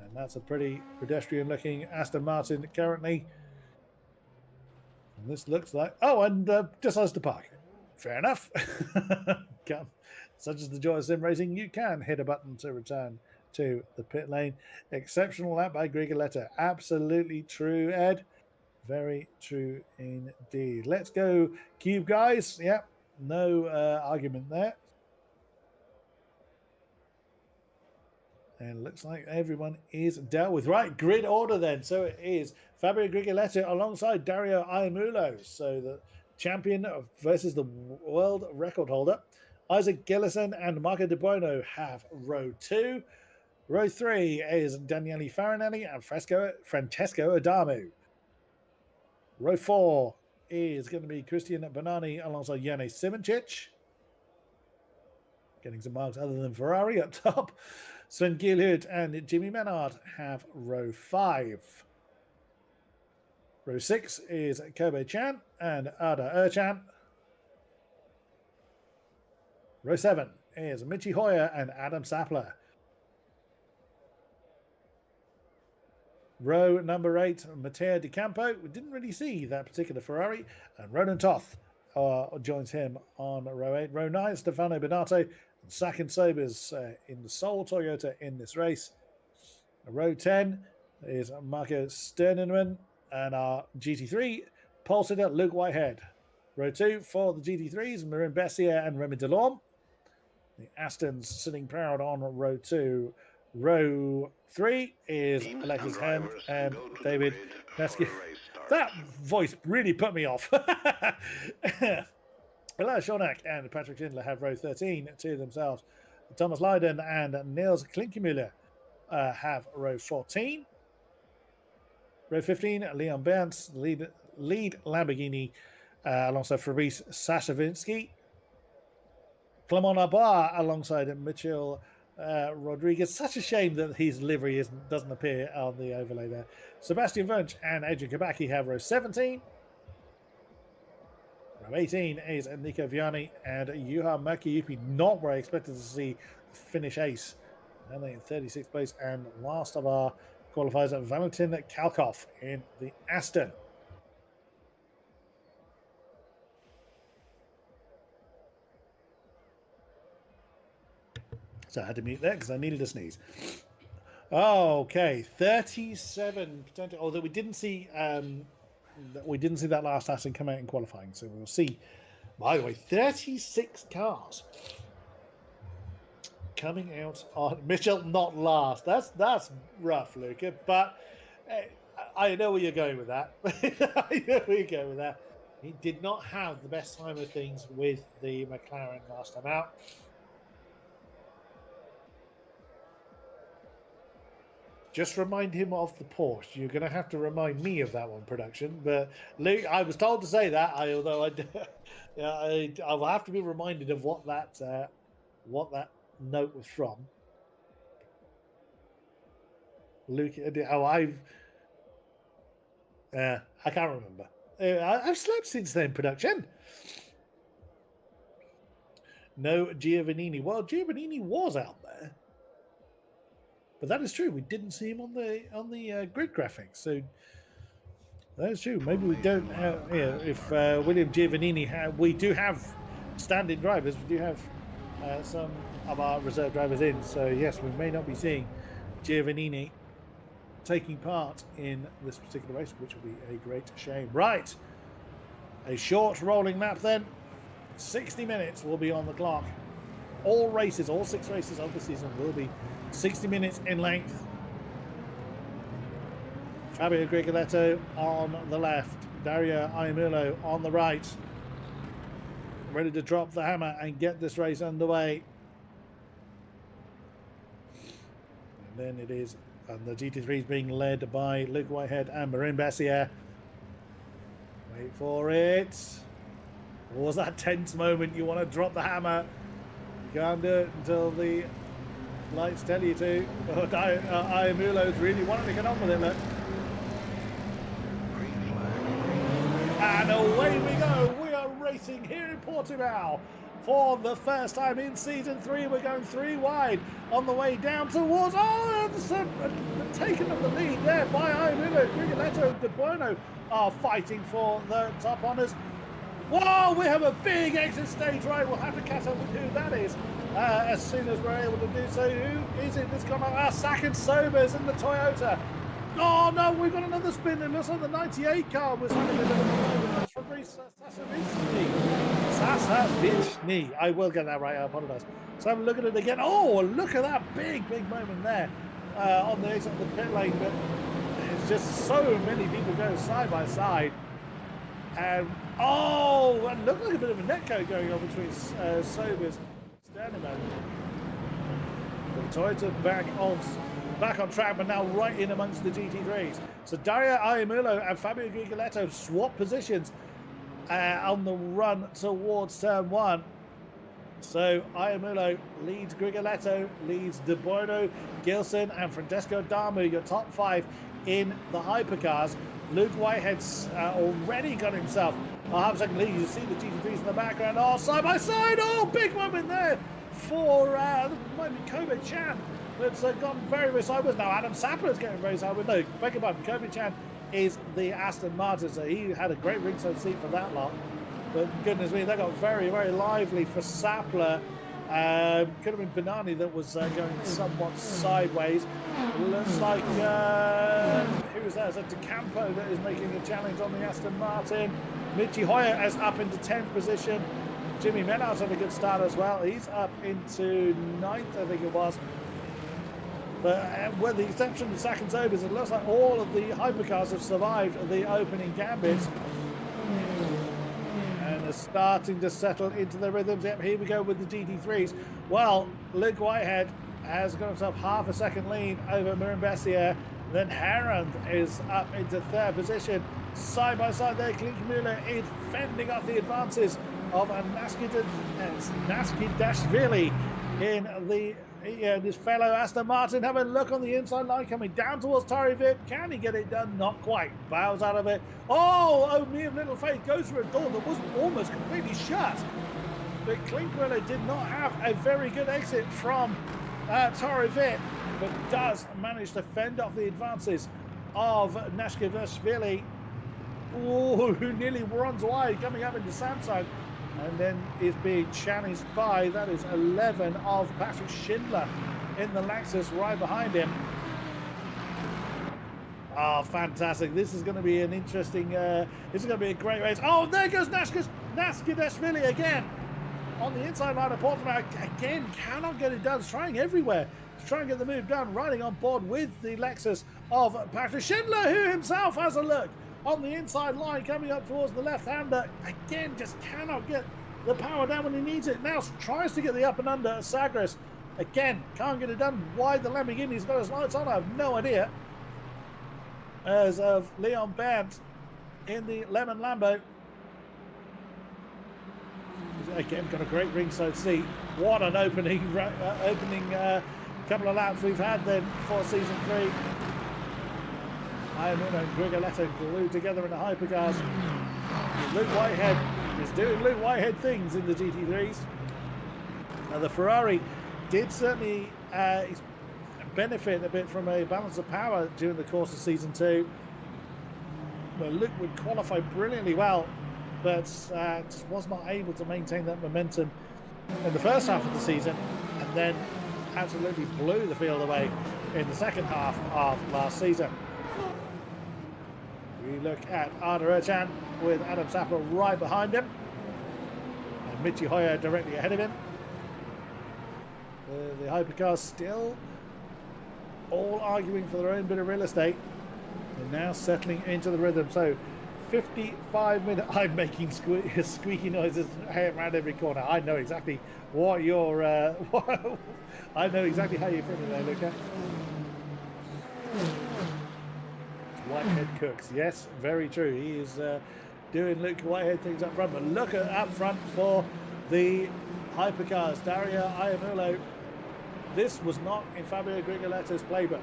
And that's a pretty pedestrian-looking Aston Martin currently. And this looks like... Oh, and decides to park. Fair enough. Such as the joy of sim racing, you can hit a button to return to the pit lane. Exceptional lap by Grigoletto. Absolutely true, Ed. Very true indeed. Let's go Cube, guys. Yep, no argument there. And it looks like everyone is dealt with. Right, grid order then. So it is Fabio Grigoletto alongside Dario Iamulo. So the champion versus the world record holder. Isaac Gillison and Marco De Buono have row 2. Row 3 is Daniele Farinelli and Francesco Adamu. Row 4 is going to be Christian Bonani alongside Jane Simoncic. Getting some marks other than Ferrari up top. Sven Gielhut and Jimmy Menard have row 5. Row 6 is Kobe Chan and Ada Erchan. Row 7 is Michi Hoyer and Adam Sapler. Row number 8, Matteo Di Campo. We didn't really see that particular Ferrari. And Ronan Toth joins him on row 8. Row 9, Stefano Benato and Sakin Sobers in the sole Toyota in this race. Row 10 is Marco Sternenman and our GT3 pole sitter Luke Whitehead. Row 2 for the GT3s, Marin Bessier and Remy Delorme. The Aston's sitting proud on row 2. Row 3 is Alexis Hand and David Pesky. That voice really put me off. Elias Shonak and Patrick Schindler have row 13 to themselves. Thomas Leiden and Niels Klinkemüller have row 14. Row 15, Leon Bernts, lead Lamborghini alongside Fabrice Sashavinsky. Clement Abar alongside Mitchell Rodriguez. Such a shame that his livery doesn't appear on the overlay there. Sebastian Wunsch and Adrian Kabaki have row 17. Row 18 is Nico Vianney and Juha Mäki-Upi, not where I expected to see finish ace. And they in 36th place. And last of our qualifiers, Valentin Kalkov in the Aston. So I had to mute there because I needed to sneeze. Okay, 37 potential. Although we didn't see that last Aston come out in qualifying, so we'll see. By the way, 36 cars coming out on Mitchell, not last. That's rough, Luca. But I know where you're going with that. I know where you're going with that. He did not have the best time of things with the McLaren last time out. Just remind him of the Porsche. You're going to have to remind me of that one, production. But Luke, I was told to say that. Although I will have to be reminded of what that note was from. Luke, I can't remember. I've slept since then, production. No Giovannini. Well, Giovannini was out there. But that is true. We didn't see him on the grid graphics, so that is true. Maybe we don't have. If William Giovannini, we do have stand-in drivers. We do have some of our reserve drivers in. So yes, we may not be seeing Giovannini taking part in this particular race, which will be a great shame. Right, a short rolling lap then. 60 minutes will be on the clock. All races, all 6 races of the season will be 60 minutes in length. Fabio Grigoletto on the left, Dario Aimulo on the right, ready to drop the hammer and get this race underway. And then it is, and the GT3 is being led by Luke Whitehead and Marin Bessier. Wait for it. What was that tense moment? You want to drop the hammer. You can't do it until the lights tell you to. Oh, Aimulo's really wanting to get on with it, look. And away we go. We are racing here in Portimao for the first time in season 3. We're going 3 wide on the way down towards. Oh, the taking of the lead there by Aimulo. Grigoletto, De Bono are fighting for the top honours. Whoa, we have a big exit stage right. We'll have to catch up with who that is as soon as we're able to do so. Who is it that's gone on? Sakin Sobers in the Toyota. Oh no, we've got another spin. It looks like the 98 car was having a bit of a moment. That's Fabrice Sashavinsky. I will get that right, I apologize. So have a look at it again. Oh, look at that big moment there on the exit of the pit lane. But it's just so many people going side by side. And oh, and looked like a bit of a netcode going on between Sobers and Sterneman. The Toyota back on track, but now right in amongst the GT3s. So Dario Aimulo and Fabio Grigoletto swap positions on the run towards turn 1. So Aimulo leads Grigoletto, leads De Bono, Gilson, and Francesco Damu, your top 5 in the hypercars. Luke Whitehead's already got himself a half-second lead. You see the GT3s in the background. Oh, side by side. Oh, big moment there for might be Kobe Chan. That's gone very sideways now. Adam Sapler's getting very sideways. No, beg your pardon. Kobe Chan is the Aston Martin, so he had a great ringside seat for that lot. But goodness me, they got very lively for Sapler. Could have been Banani that was going somewhat sideways. It looks like who is that? Is that DeCampo that is making a challenge on the Aston Martin? Michi Hoyer is up into 10th position. Jimmy Menard's had a good start as well. He's up into 9th, I think it was. But with the exception of Sakhon's Obers, it looks like all of the hypercars have survived the opening gambit. And are starting to settle into their rhythms. Yep, here we go with the GT3s. Well, Luke Whitehead has got himself half a second lead over Mirin Bessier. Then Harand is up into 3rd position. Side by side there, Klinkmuller is fending off the advances of Naskidashvili in this fellow Aston Martin. Have a look on the inside line coming down towards Tari Vip. Can he get it done? Not quite. Bows out of it. Oh, me of little faith goes for a door that was almost completely shut. But Klinkmuller did not have a very good exit from Tari Vip, but does manage to fend off the advances of Naskidashvili, who nearly runs wide coming up into Samsung. And then is being challenged by, that is 11 of Patrick Schindler in the Lexus right behind him. Oh, fantastic. This is going to be an interesting, this is going to be a great race. Oh, there goes Naskidashvili again. On the inside line of Portimao, again, cannot get it done. He's trying everywhere to try and get the move done, riding on board with the Lexus of Patrick Schindler, who himself has a look on the inside line coming up towards the left-hander. Again, just cannot get the power down when he needs it. Now tries to get the up and under at Sagres. Again, can't get it done. Why the Lamborghini's got his lights on, I have no idea. As of Leon Bant in the Lemon Lambo. Again, got a great ringside seat. What an opening couple of laps we've had then for season 3. And Grigoletta glued together in the hypercars. Luke Whitehead is doing Luke Whitehead things in the GT3s. Now the Ferrari did certainly benefit a bit from a balance of power during the course of season 2. Well, Luke would qualify brilliantly well, but just was not able to maintain that momentum in the first half of the season, and then absolutely blew the field away in the second half of last season. We look at Arda Ercan with Adam Sapper right behind him, and Michi Hoyer directly ahead of him. The hypercars still all arguing for their own bit of real estate, and now settling into the rhythm. So 55 minutes. I'm making squeaky noises around every corner. I know exactly what you're I know exactly how you're feeling there, Luca. Whitehead cooks. Yes, very true. He is doing Luke Whitehead things up front. But look at up front for the hypercars. Dario Iamulo. This was not in Fabio Grigoletto's playbook.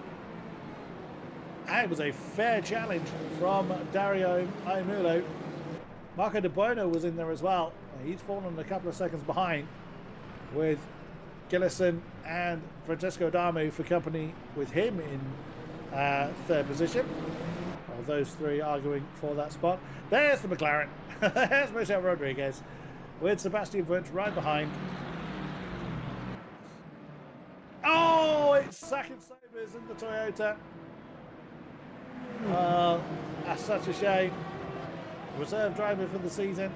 And it was a fair challenge from Dario Iamulo. Marco De Bono was in there as well. He's fallen a couple of seconds behind, with Gillison and Francesco Adamu for company with him in 3rd position. Well, those three arguing for that spot. There's the McLaren. There's Michelle Rodriguez with Sebastian Wunsch right behind. Oh, it's Sakhon Sobers in the Toyota. That's such a shame. Reserve driver for the season.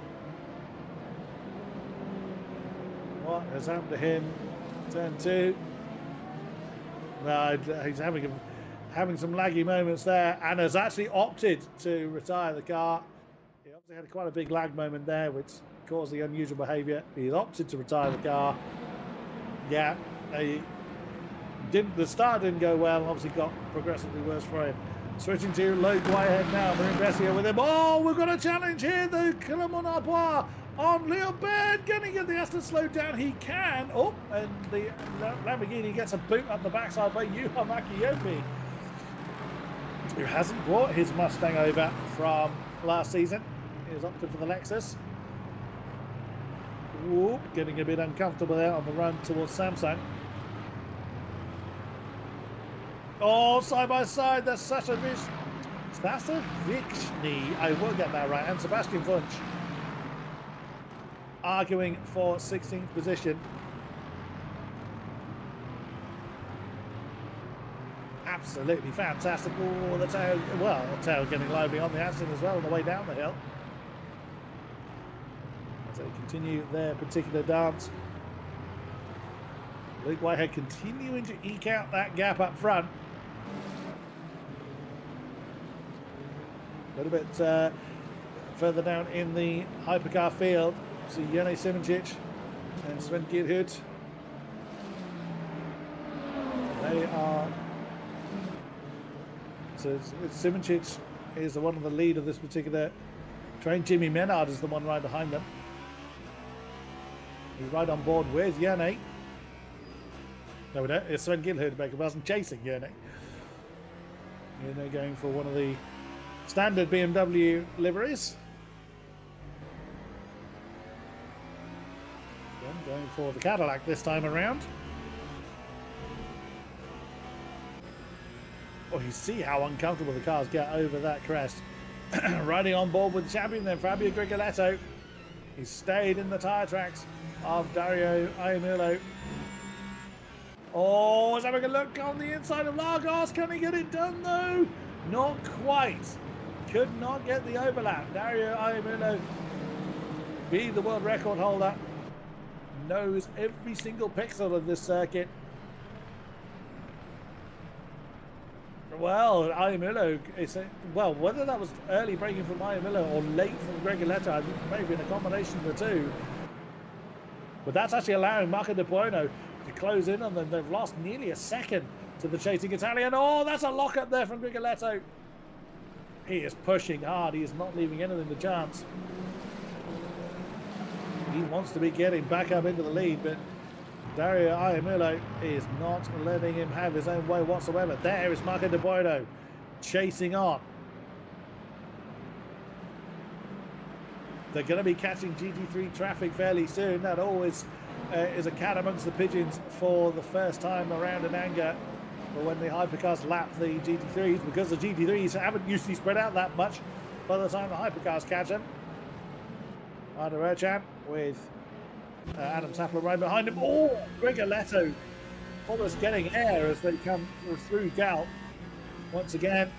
What has happened to him? Turn 2. No, he's having some laggy moments there, and has actually opted to retire the car. He obviously had quite a big lag moment there, which caused the unusual behaviour. He's opted to retire the car. Yeah, the start didn't go well. Obviously, got progressively worse for him. Switching to Luke Whitehead now. Mirin Bessier with him. Oh, we've got a challenge here. The Clermont Arbois on Leon Baird. Can he get the Aston slowed down? He can. Oh, and the Lamborghini gets a boot up the backside by Yuha Makiyomi, who hasn't brought his Mustang over from last season. He has opted for the Lexus. Whoop, getting a bit uncomfortable there on the run towards Samsung. Oh, side by side, that's Sasha Vichny. I will get that right. And Sebastian Wunsch arguing for 16th position. Absolutely fantastic. Oh, the tail, well, the tail getting lively on the Aston as well on the way down the hill. as they continue their particular dance. Luke Whitehead continuing to eke out that gap up front. A little bit further down in the Hypercar field, see Jene Simoncic and Sven Gierhout. They are... So Simoncic is the one of the lead of this particular train. Jimmy Menard is the one right behind them. He's right on board with Jene. No, we don't. It's Sven Gierhout, beg your pardon, chasing Jene. Jene going for one of the standard BMW liveries. Again, going for the Cadillac this time around. Oh, you see how uncomfortable the cars get over that crest. Riding on board with the champion then, Fabio Grigoletto. He stayed in the tyre tracks of Dario Iamilo. Oh, he's having a look on the inside of Lagos. Can he get it done though? Not quite. Could not get the overlap. Dario Iamilo, be the world record holder, knows every single pixel of this circuit. Well, Iamilo, well, whether that was early braking from Iamilo or late from Grigoletto, maybe in a combination of the two. But that's actually allowing Marco De Buono to close in on them. They've lost nearly a second to the chasing Italian. Oh, that's a lock up there from Grigoletto. He is pushing hard. He is not leaving anything to chance. He wants to be getting back up into the lead, but Dario Iamilo is not letting him have his own way whatsoever. There is Marco De Buono chasing on. They're going to be catching GT3 traffic fairly soon. That always is a cat amongst the pigeons for the first time around in anger. But when the Hypercars lap the GT3s, because the GT3s haven't usually spread out that much by the time the Hypercars catch them. Arda Erchan with Adam Sapler right behind him. Oh, Grigoletto almost getting air as they come through Gal once again.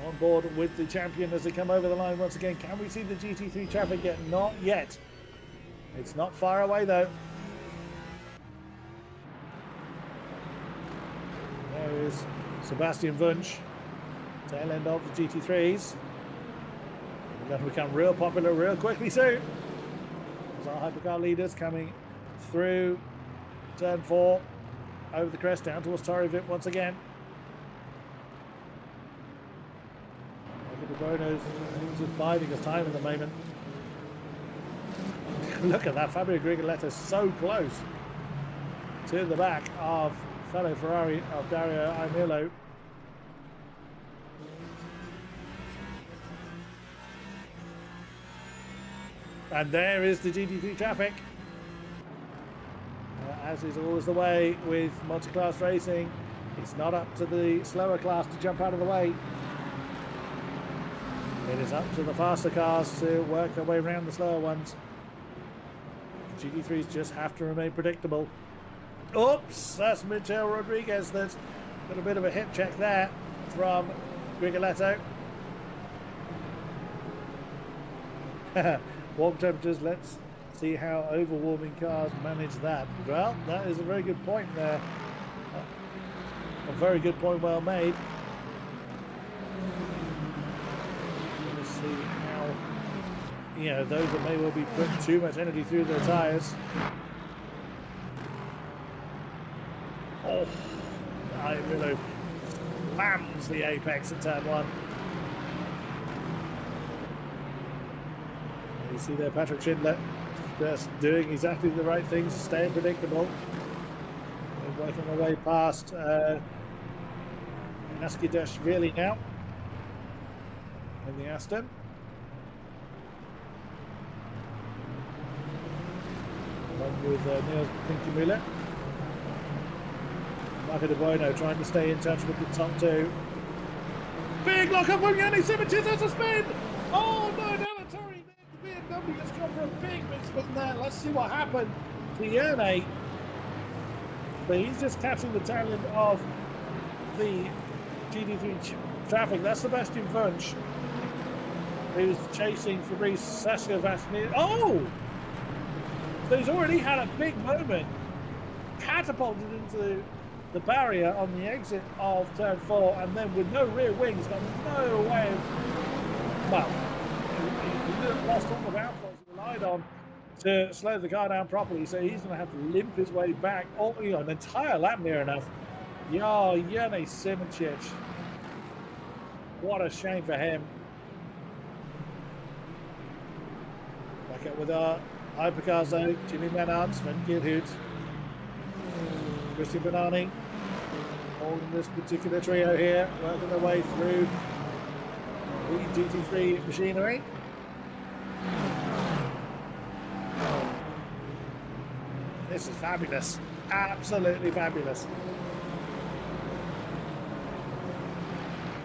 On board with the champion as they come over the line once again. Can we see the GT3 traffic yet? Not yet. It's not far away though. There is Sebastian Wunsch, tail end of the GT3s. They're going to become real popular real quickly soon. There's our Hypercar leaders coming through turn 4, over the crest down towards Torrevieja once again. De Buono's just biding his time at the moment. Look at that, Fabio Grigoletto so close to the back of fellow Ferrari of Dario Iamilo. And there is the GT3 traffic. As is always the way with multi-class racing, it's not up to the slower class to jump out of the way. It is up to the faster cars to work their way around the slower ones. The GT3s just have to remain predictable. Oops, that's Michel Rodriguez. That's got a bit of a hip check there from Grigoletto. Warm temperatures, let's see how overwarming cars manage that. Well, that is a very good point there. A very good point, well made. See how, you know, those that may well be putting too much energy through their tires. Oh, Iamilo slams the apex at turn 1. You see there Patrick Schindler just doing exactly the right things to stay predictable. They're working their way past Naskidashvili now in the Aston. Along with Niels Pinky-Müller. Marco De Buono trying to stay in touch with the top 2. Big lock up from Jene Simoncic, there's a spin! Oh no, Nalatori, the BMW has gone for a big spin there. Let's see what happened to Jene. But he's just catching the tail end of the GT3 traffic. That's Sebastian Wunsch. who's chasing Fabrice Saskia-Vassini. Oh! So he's already had a big moment, catapulted into the barrier on the exit of turn 4, and then with no rear wings, got no way of, well, he lost all the outputs he relied on to slow the car down properly, so he's going to have to limp his way back, an entire lap near enough. Jene Simoncic. What a shame for him. Back up with our Hypercars though. Jimmy Menard, Sven Gilhout, Christian Benani, holding this particular trio here, working their way through the GT3 machinery. This is fabulous. Absolutely fabulous.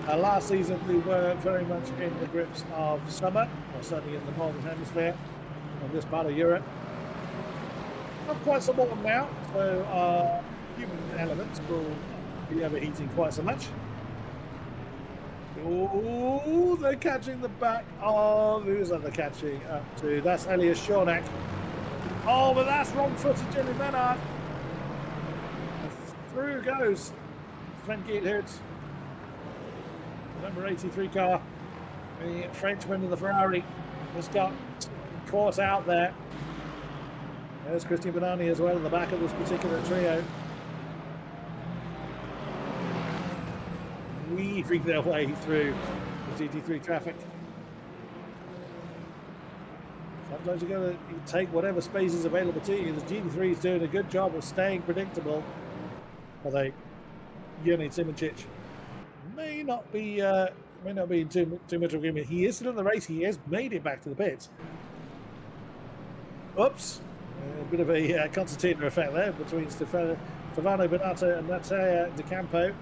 Last season we were very much in the grips of summer, or certainly in the northern hemisphere, in this part of Europe. Not quite so warm now, so human elements will be overheating quite so much. Oh, they're catching the back of, who's that they're catching up to? That's Elias Shornack. Oh, but that's wrong-footed Jimmy Menard. Through goes Sven Gilhout. Number 83 car, the Frenchman in the Ferrari, has got caught out there. There's Christian Benani as well in the back of this particular trio. Weaving their way through the GT3 traffic. Sometimes you've got to take whatever space is available to you. The GT3 is doing a good job of staying predictable. Although Jene Simoncic may not be in too much agreement. He is still in the race. He has made it back to the pits. Oops, a bit of a concertina effect there between Stefano Bonato and Matteo De Campo.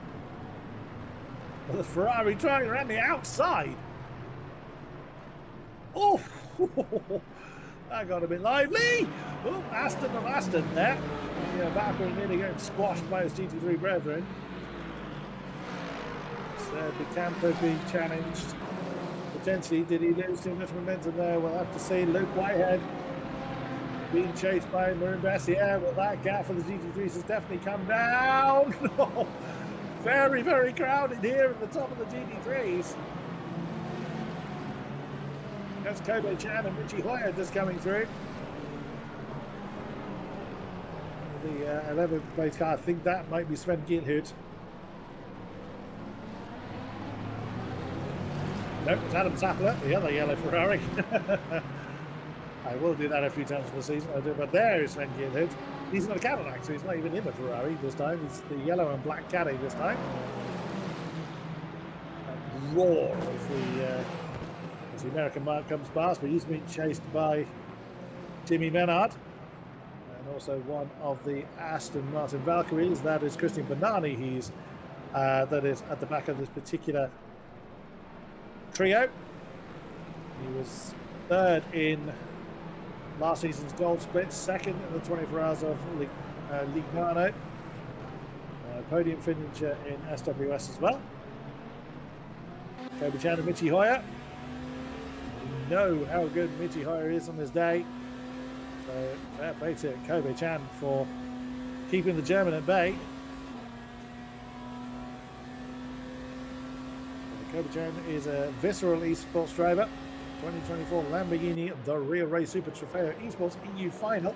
The Ferrari trying around the outside. Oh, that got a bit lively. Oh, Aston there. Yeah, Valkyrie nearly getting squashed by his GT3 brethren. De Campo being challenged. Potentially, did he lose too much momentum there? We'll have to see. Luke Whitehead being chased by Marin Bassier. Well, that gap for the GT3s has definitely come down. Very, very crowded here at the top of the GT3s. That's Kobe Chan and Richie Hoyer just coming through. The 11th place car, I think that might be Sven Gilhout. Nope, it's Adam Sapler, the other yellow Ferrari. I will do that a few times for the season, but there is Sven Gilhout. He's not a Cadillac, so he's not even in a Ferrari this time. It's the yellow and black Caddy this time. That roar as the American mark comes past, but he's being chased by Jimmy Menard. And also one of the Aston Martin Valkyries, that is Christian Benani. That is at the back of this particular trio. He was third in last season's gold split, second in the 24 hours of Lignano. Podium finisher in SWS as well. Kobe Chan and Michi Hoyer. We know how good Michi Hoyer is on his day. So fair play to Kobe Chan for keeping the German at bay. Kobe Chan is a Visceral eSports driver. 2024 Lamborghini The Real Race Super Trofeo eSports EU final,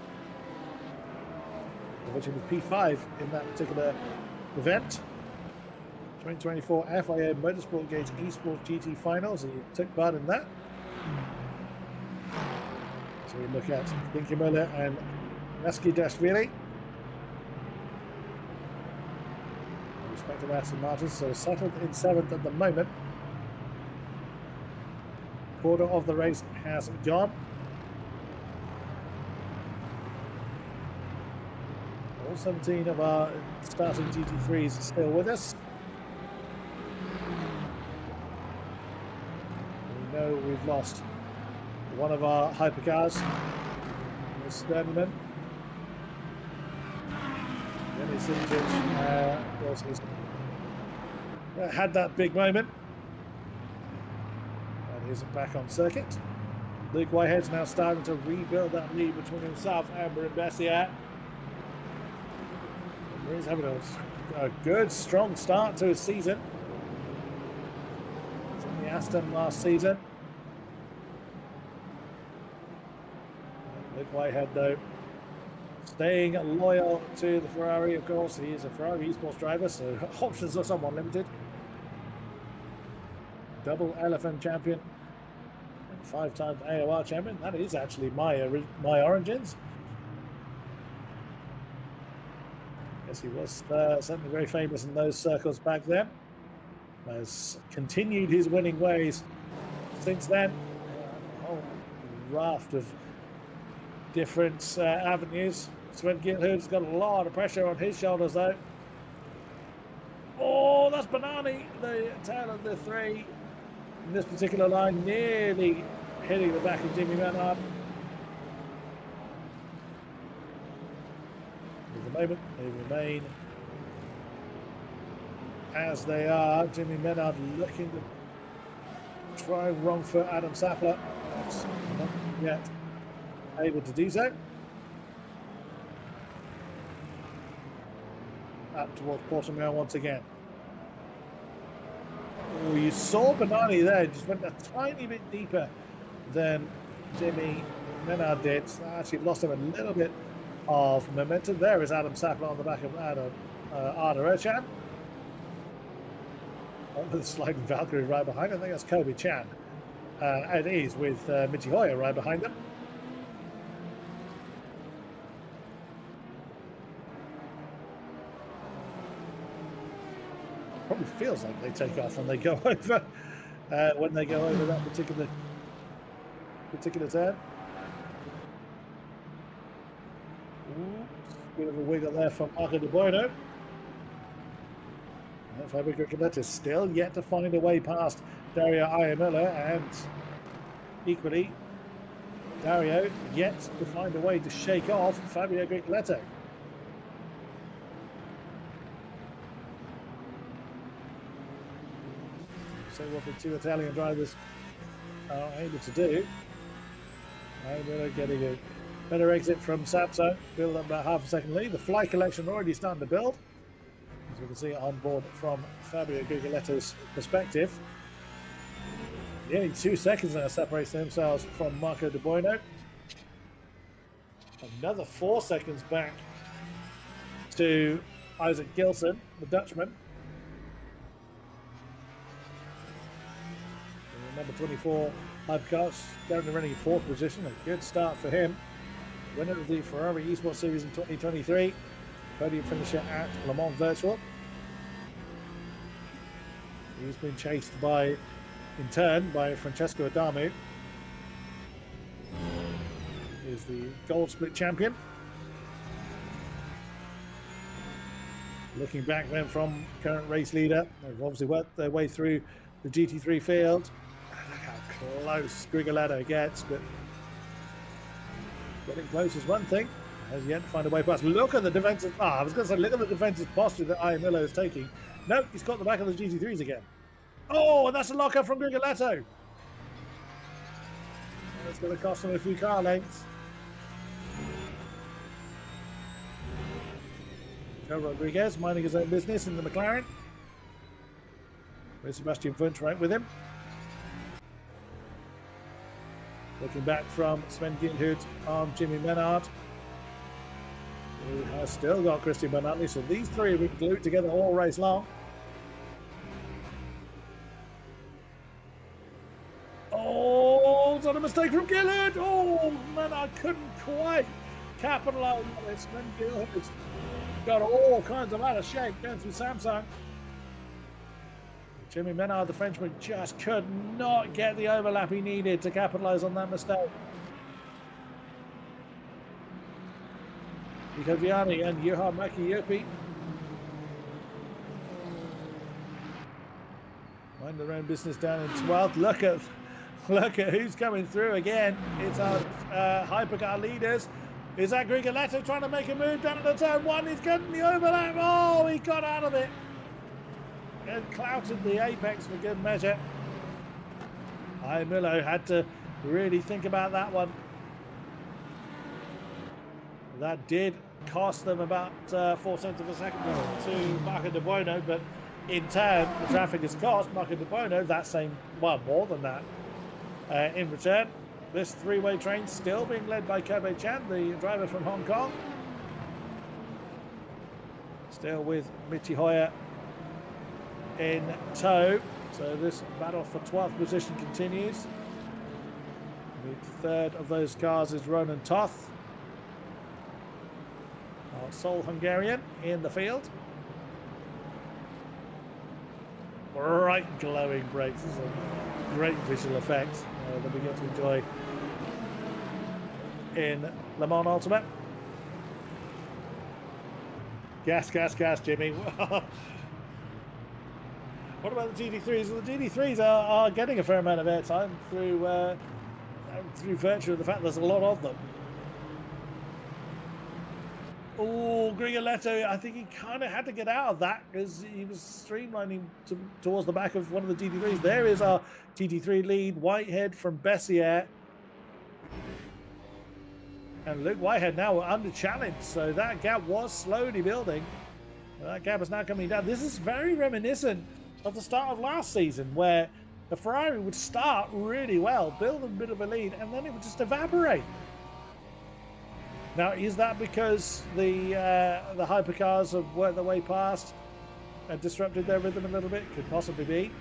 which was P5 in that particular event. 2024 FIA Motorsport Gates eSports GT finals, and he took part in that. So we look at Dinky Miller and Neski Dashvili. Respective Aston Martins, so settled in 7th at the moment. Quarter of the race has gone. All 17 of our starting GT3s are still with us. We know we've lost one of our hypercars, Sternman. Jene Simoncic, of course, has had that big moment. is back on circuit. Luke Whitehead's now starting to rebuild that lead between himself and Bessier. He's having a good, strong start to his season. It's in the Aston last season. Luke Whitehead, though, staying loyal to the Ferrari, of course. He is a Ferrari eSports driver, so options are somewhat limited. Double LFM champion and 5-time AOR champion. That is actually my origins. Yes, he was certainly very famous in those circles back then. Has continued his winning ways since then. A whole raft of different avenues. Sven Gilhood's got a lot of pressure on his shoulders, though. Oh, that's Banani, the tail of the three in this particular line, nearly hitting the back of Jimmy Menard. At the moment, they remain as they are. Jimmy Menard looking to try wrong foot Adam Sapler. That's not yet able to do so. Up towards Portimao once again. Oh, you saw Banani there, just went a tiny bit deeper than Jimmy Menard did. So actually lost him a little bit of momentum. There is Adam Sapler on the back of Arda Erchan. On the sliding Valkyrie right behind. I think that's Kobe Chan. It is with Michi Hoyer right behind them. Probably feels like they take off when they go over that particular turn. Bit of a wiggle there from Marco De Boino. Fabio Grigoletto is still yet to find a way past Dario Ayamilla, and equally Dario yet to find a way to shake off Fabio Grigoletto. So what the two Italian drivers are able to do. Ayamilla getting a better exit from Sapso, build up about half a second lead. The fly collection already starting to build, as we can see on board from Fabio Grigoletto's perspective. Nearly 2 seconds now separates themselves from Marco De Boino. Another 4 seconds back to Isaac Gilson, the Dutchman. Number 24, Hypercar, currently running in 4th position. A good start for him. Winner of the Ferrari eSports Series in 2023. Podium finisher at Le Mans Virtual. He's been chased in turn by Francesco Adamu. He's the gold split champion. Looking back then from current race leader, they've obviously worked their way through the GT3 field. Look how close Grigoletto gets, but getting close is one thing. Has yet to find a way past. Look at the defensive. I was going to say, look at the defensive posture that Ayamilla is taking. No, he's got the back of the GT3s again. Oh, and that's a lockup from Grigoletto. That's going to cost him a few car lengths. Joe Rodriguez minding his own business in the McLaren. With Sebastian Wunsch right with him. Looking back from Sven Gilhood on Jimmy Menard, who has still got Christian Bernatli, so these three have been glued together all race long. Oh, it's not a mistake from Gilhood. Oh, Menard couldn't quite capitalize on it. Sven Gilhood's got all kinds of out of shape going through Samsung. Jimmy Menard, the Frenchman, just could not get the overlap he needed to capitalize on that mistake. Nico Viani and Juha Mäki-Jopi mind their own business down in 12th. Look at who's coming through again. It's our Hypercar leaders. Is that Grigoletto trying to make a move down at the turn one? He's getting the overlap. Oh, he got out of it. And clouted the apex for good measure. Milo had to really think about that one. That did cost them about 4 cents of a second to Marco De Bueno, but in turn, the traffic has cost Marco De Bueno that same, well, more than that. In return, this three-way train still being led by Kobe Chan, the driver from Hong Kong. Still with Michi Hoya in tow. So this battle for 12th position continues. The third of those cars is Ronan Toth, our sole Hungarian in the field. Bright glowing brakes. This is a great visual effect that we get to enjoy in Le Mans Ultimate. Gas, gas, gas, Jimmy. What about the GT3s? Well, the GT3s are getting a fair amount of airtime through virtue of the fact there's a lot of them. Oh, Grigoletto, I think he kind of had to get out of that because he was streamlining towards the back of one of the GT3s. There is our GT3 lead, Whitehead from Bessier. And Luke Whitehead now under challenge, so that gap was slowly building. That gap is now coming down. This is very reminiscent of the start of last season, where the Ferrari would start really well, build a bit of a lead, and then it would just evaporate. Now, is that because the hypercars have worked their way past and disrupted their rhythm a little bit? Could possibly be.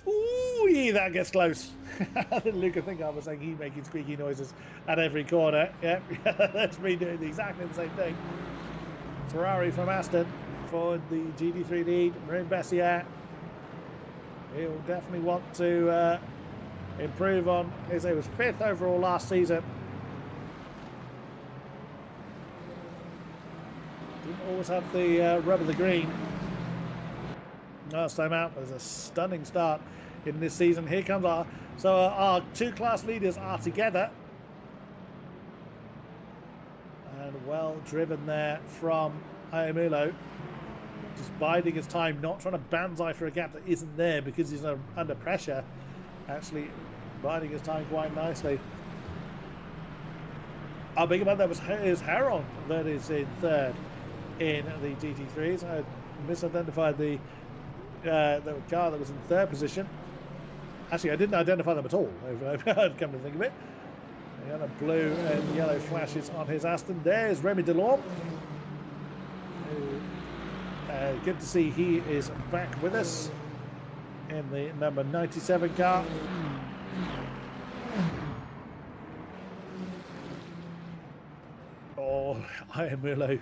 Ooh, yeah, that gets close. Luke, I think I was saying he's making squeaky noises at every corner. Yep, that's me doing exactly the same thing. Ferrari from Aston for the GT3 lead. Marin Bessier. He'll definitely want to improve on his. It was 5th overall last season. Didn't always have the rub of the green last time out. There's a stunning start in this season. Here comes our two class leaders are together, and well driven there from Ayamulo, just biding his time, not trying to banzai for a gap that isn't there because he's under pressure. Actually biding his time quite nicely. Our big about that is Heron that is in third in the GT3s. I misidentified the car that was in third position. Actually, I didn't identify them at all. I've come to think of it. The other blue and yellow flashes on his Aston. There's Remy Delorme. Good to see he is back with us in the number 97 car. Oh, Ayamulo.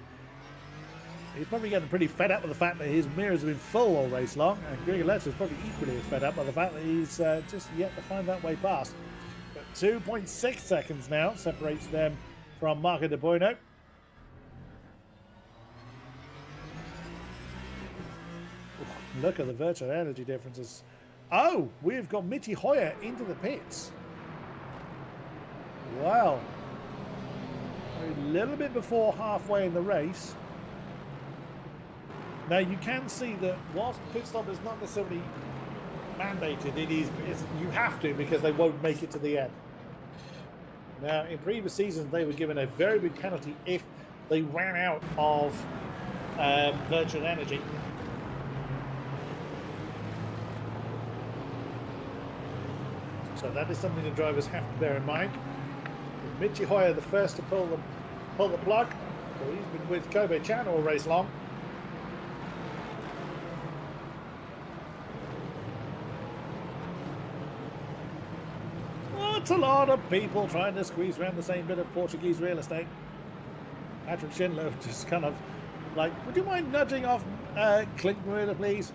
He's probably getting pretty fed up with the fact that his mirrors have been full all race long, and Grigoletto is probably equally as fed up by the fact that he's just yet to find that way past. But 2.6 seconds now separates them from Marco De Bueno. Look at the virtual energy differences. Oh, we've got Michi Hoya into the pits. Wow. A little bit before halfway in the race. Now you can see that whilst the pit stop is not necessarily mandated, you have to because they won't make it to the end. Now in previous seasons they were given a very big penalty if they ran out of virtual energy. So that is something the drivers have to bear in mind. Michi Hoya the first to pull the plug. So he's been with Kobe Chan all race long. It's a lot of people trying to squeeze around the same bit of Portuguese real estate. Patrick Schindler just kind of like, would you mind nudging off Clint Marina, please?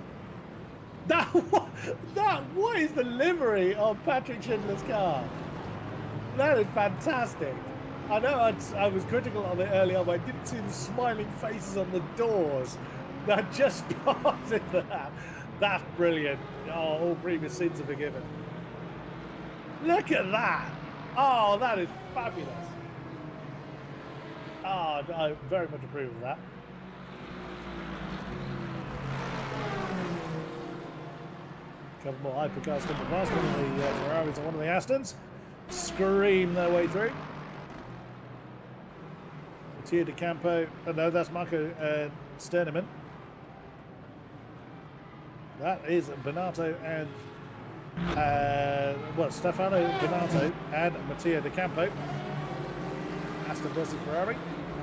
What is the livery of Patrick Schindler's car? That is fantastic. I know I was critical of it earlier, but I didn't see the smiling faces on the doors. That just spotted that. That's brilliant. Oh, all previous sins are forgiven. Look at that. Oh, that is fabulous. Oh, I very much approve of that. A couple more hypercars coming past. One of the Ferraris and one of the Astons scream their way through. Mattia De Campo. Oh, no, that's Marco Sterneman. That is Bernardo and Stefano Bernardo and Mattia De Campo. Aston versus Ferrari,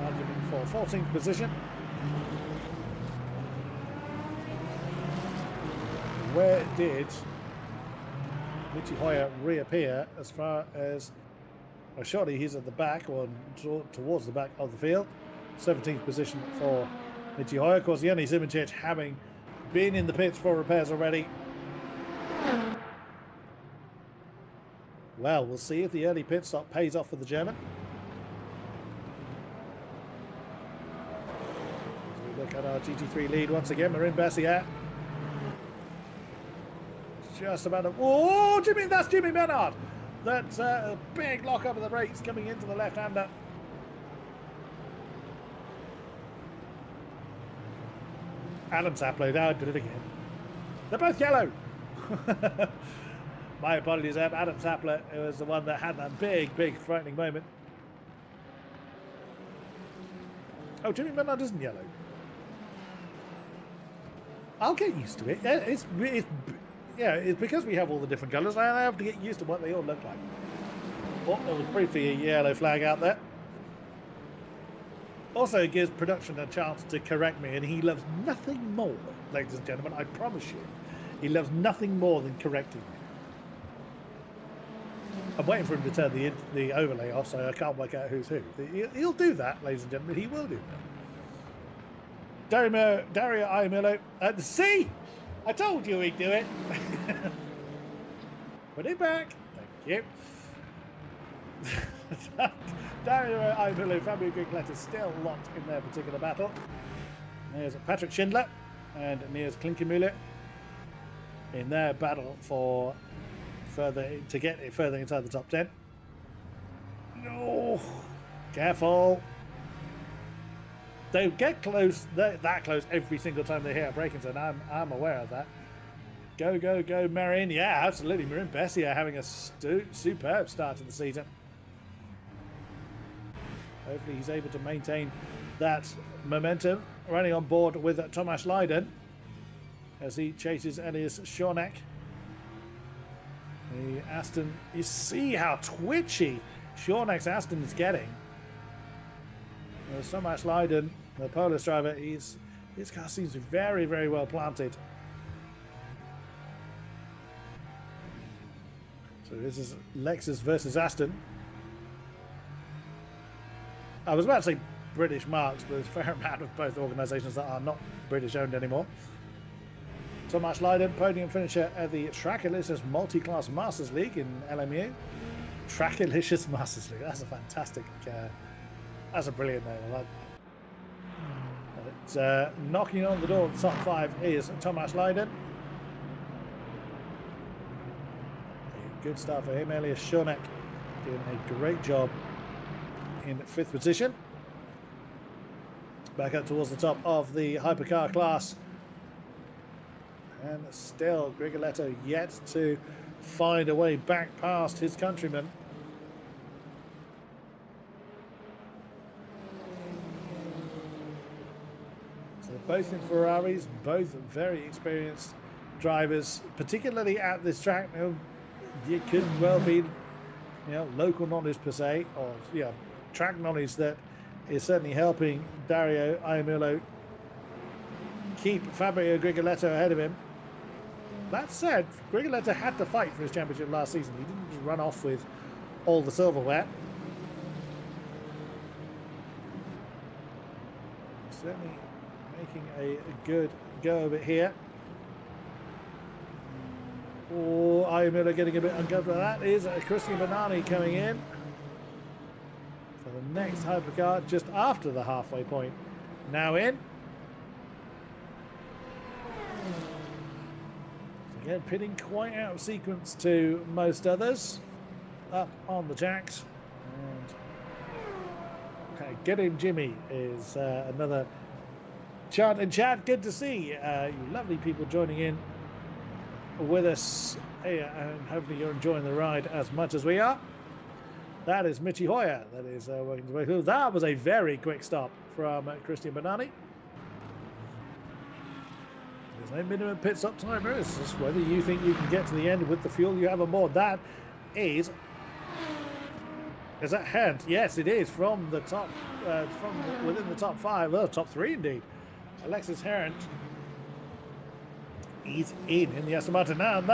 arguing for 14th position. Where did Michi Hoyer reappear as far as... Well, surely he's at the back or towards the back of the field. 17th position for Michi Hoyer. Of course, Yannis Imicic having been in the pits for repairs already. Well, we'll see if the early pit stop pays off for the German. As we look at our GT3 lead once again, Marin Bessier. Just about to... Oh, that's Jimmy Bernard. That's a big lock up of the brakes coming into the left-hander. Adam Saplow, now I did it again. They're both yellow. My apologies, Adam Saplow was the one that had that big frightening moment. Oh, Jimmy Bernard isn't yellow. I'll get used to it. It's because we have all the different colours. I have to get used to what they all look like. Oh, there was briefly a yellow flag out there. Also, it gives production a chance to correct me, and he loves nothing more, ladies and gentlemen, I promise you. He loves nothing more than correcting me. I'm waiting for him to turn the overlay off, so I can't work out who's who. He'll do that, ladies and gentlemen. He will do that. Dario Iamillo. See? I told you he'd do it. Put it back. Thank you. Dario Iamillo, Fabio Grigoletto still locked in their particular battle. There's Patrick Schindler and Niels Klinkemüller in their battle for to get it further inside the top 10. No, careful. They get close, that close every single time they hit a braking zone. I'm aware of that. Go, Marin. Yeah, absolutely. Marin Bessier having a superb start to the season. Hopefully he's able to maintain that momentum. Running on board with Tomasz Leiden as he chases Elias Shornak. The Aston, you see how twitchy Shornak's Aston is getting. Tomasz Leiden, the Polish driver, his car seems very, very well planted. So this is Lexus versus Aston. I was about to say British marks, but there's a fair amount of both organisations that are not British owned anymore. Tomasz Leiden, podium finisher at the Trackalicious Multi-Class Masters League in LMU. Trackalicious Masters League, that's a fantastic, that's a brilliant name. I like that. But, knocking on the door of the top 5 is Tomasz Leiden. A good start for him. Elias Shornak doing a great job in 5th position. Back up towards the top of the hypercar class. And still Grigoletto yet to find a way back past his countryman. So both in Ferraris, both very experienced drivers, particularly at this track. It could well be, local knowledge per se, or track knowledge that is certainly helping Dario Iamillo keep Fabio Grigoletto ahead of him. That said, Grigoletto had to fight for his championship last season. He didn't just run off with all the silverware. Certainly making a good go of it here. Oh, Iamillo getting a bit uncomfortable. That is Christian Bernani coming in for the next hypercar just after the halfway point. Now in. Again, pitting quite out of sequence to most others. Up on the jacks. And get him, Jimmy, is another chant. And chat, good to see you lovely people joining in with us here, and hopefully you're enjoying the ride as much as we are. That is Michi Hoyer. That is working his way through. That was a very quick stop from Christian Bernani. There's no minimum pit stop timer. It's just whether you think you can get to the end with the fuel you have on board. That is that hand? Yes, it is from the top, from within the top 5, well, top 3 indeed. Alexis Herent. He's in the Aston Martin now, and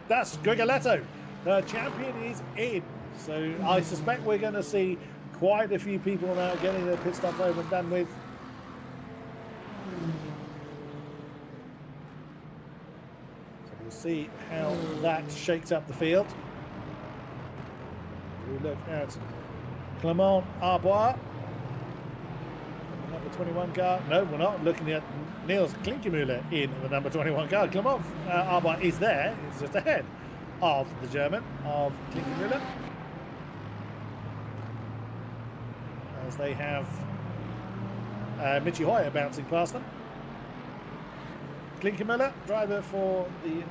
that's Grigoletto. The champion is in. So I suspect we're going to see quite a few people now getting their pit stops over and done with. So we'll see how that shakes up the field. We look at Clement Arbois, number 21 car. No, we're not looking at Niels Klinkemüller in the number 21 car. Clement Arbois is there. He's just ahead of the German, of Klinkemüller. As they have Michi Hoyer bouncing past them. Klinkemüller, driver for the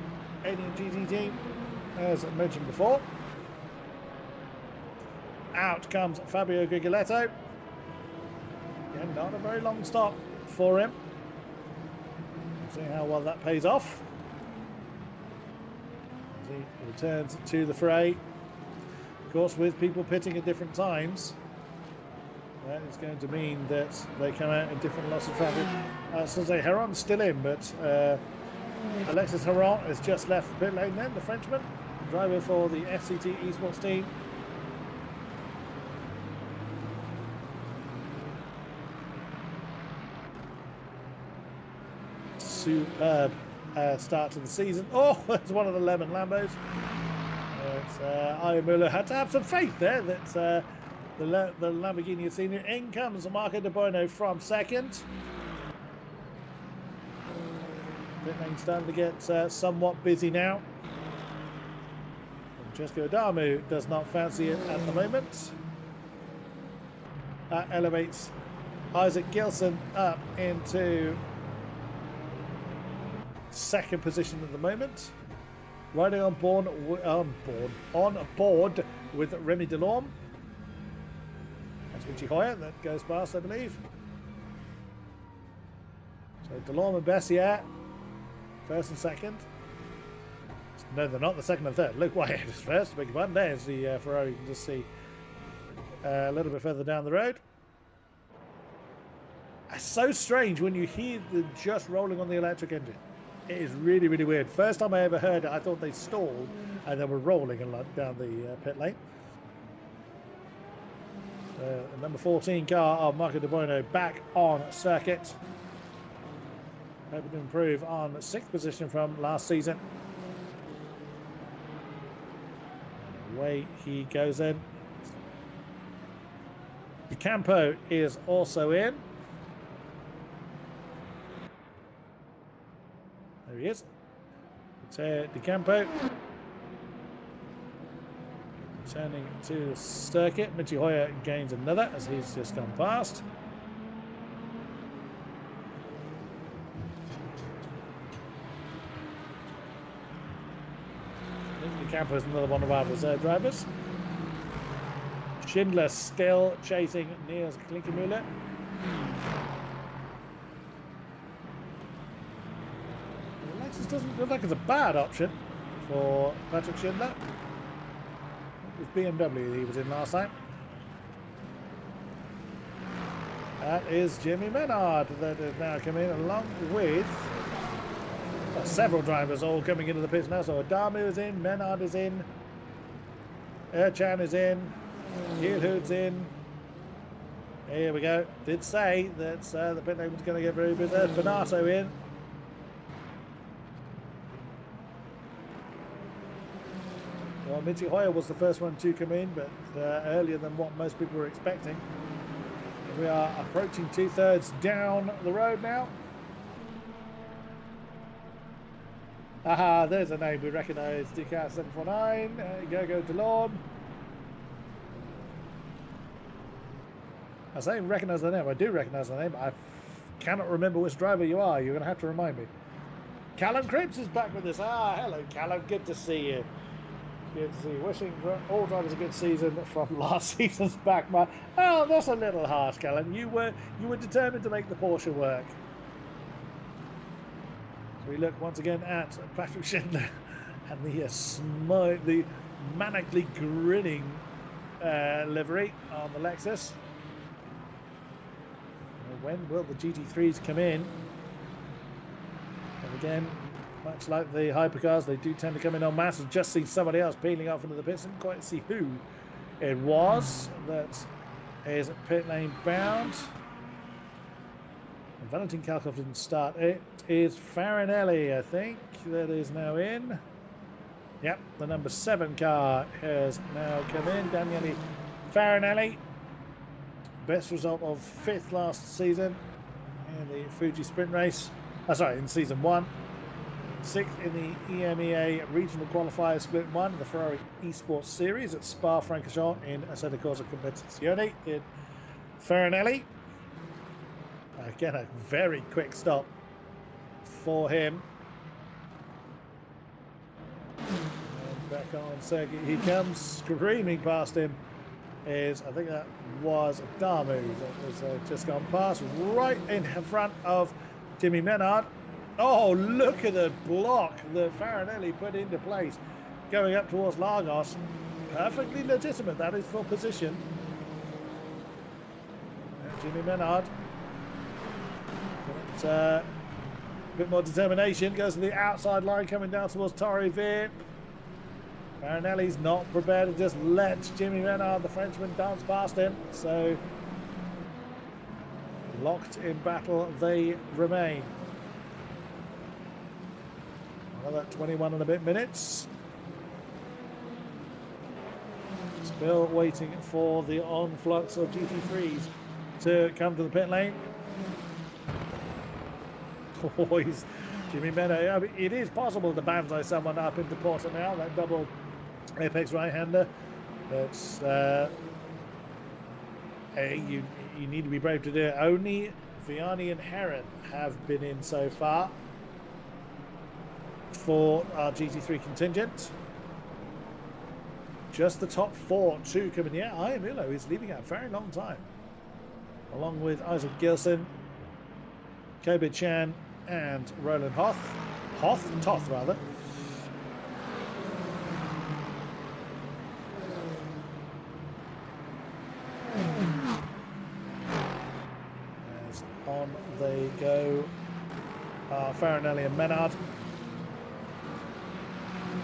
Alien GT team, as I mentioned before. Out comes Fabio Grigoletto. Again, not a very long stop for him. See how well that pays off. As he returns to the fray. Of course, with people pitting at different times, that is going to mean that they come out in different lots of traffic. So say Heron's still in, but Alexis Heron has just left the pit lane then, the Frenchman, driver for the FCT eSports team. Superb start to the season. Oh, it's one of the lemon Lambos. Ian Muller had to have some faith there that the Lamborghini had seen it. In comes Marco De Bono from second. Pit lane starting to get somewhat busy now. Francesco Adamu does not fancy it at the moment. That elevates Isaac Gilson up into second position at the moment. Riding on board with Remy Delorme. That's Michi Hoyer that goes past, I believe. So Delorme and Bessier, first and second. No, they're not. The second and third. Luke Wyatt is first. Beg your pardon. There's the Ferrari. You can just see a little bit further down the road. It's so strange when you hear the just rolling on the electric engine. It is really, really weird. First time I ever heard it, I thought they stalled and they were rolling down the pit lane. The number 14 car of Marco De Bono back on circuit. Hoping to improve on 6th position from last season. Away he goes in. De Campo is also in. There he is. It's De Campo. Turning to the circuit. Michi Hoyer gains another as he's just gone past. De Campo is another one of our reserve drivers. Schindler still chasing Niels Klinkemüller. Lexus doesn't look like it's a bad option for Patrick Schindler. It was BMW he was in last time. That is Jimmy Menard that has now come in along with several drivers all coming into the pits now. So Adamu is in, Menard is in, Erchan is in, Kielhood's in. Here we go. Did say that the pit lane was going to get very busy. There's Bonato in. Well, Michi Hoyer was the first one to come in, but earlier than what most people were expecting. We are approaching 2/3 down the road now. Aha, there's a name we recognise. DCAT 749, Gogo Delorme. I say recognise the name. I do recognise the name. I cannot remember which driver you are. You're going to have to remind me. Callum Cripps is back with us. Hello, Callum. Good to see you. Good to see you. Wishing all drivers a good season from last season's back. Oh, that's a little harsh, Callum. You were determined to make the Porsche work. So we look once again at Patrick Schindler and the manically grinning livery on the Lexus. When will the GT3s come in? And again, much like the hypercars, they do tend to come in en masse. I've just seen somebody else peeling off into the pits. Didn't quite see who it was that is pit lane bound. And Valentin Kalkov didn't start. It is Farinelli, I think, that is now in. Yep, the number 7 car has now come in. Daniele Farinelli. Best result of 5th last season in the Fuji Sprint race. In season 1. 6th in the EMEA Regional Qualifier Split 1, the Ferrari eSports Series at Spa-Francorchamps in Assetto Corsa Competizione in Farinelli. Again, a very quick stop for him. And back on circuit he comes, screaming past him. I think that was Damu that was just gone past, right in front of Jimmy Menard. Oh, look at the block that Farinelli put into place going up towards Lagos. Perfectly legitimate, that is, for position. And Jimmy Menard. But, a bit more determination, goes to the outside line coming down towards Torre Vip. Farinelli's not prepared to just let Jimmy Menard, the Frenchman, dance past him. So, locked in battle they remain. Another 21 and a bit minutes. Still waiting for the onflux of GT3s to come to the pit lane. Boys, Jimmy Menard. I mean, it is possible to banzai someone up into Portimao, that double apex right-hander. That's you need to be brave to do it. Only Vianney and Heron have been in so far for our GT3 contingent. Just the top 4 to come in. Yeah, Iamillo is leaving out a very long time, along with Isaac Gilson, Kobe Chan, and Roland Toth rather. As on they go, Farinelli and Menard.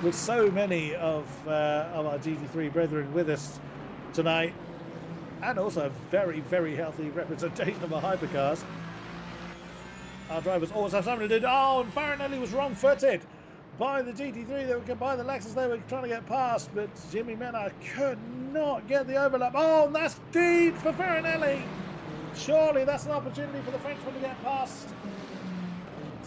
With so many of our GT3 brethren with us tonight, and also a very, very healthy representation of our hypercars. Our drivers always have something to do. Oh, and Farinelli was wrong-footed by the GT3. By the Lexus they were trying to get past, but Jimmy Menard could not get the overlap. Oh, and that's deep for Farinelli. Surely that's an opportunity for the Frenchman to get past.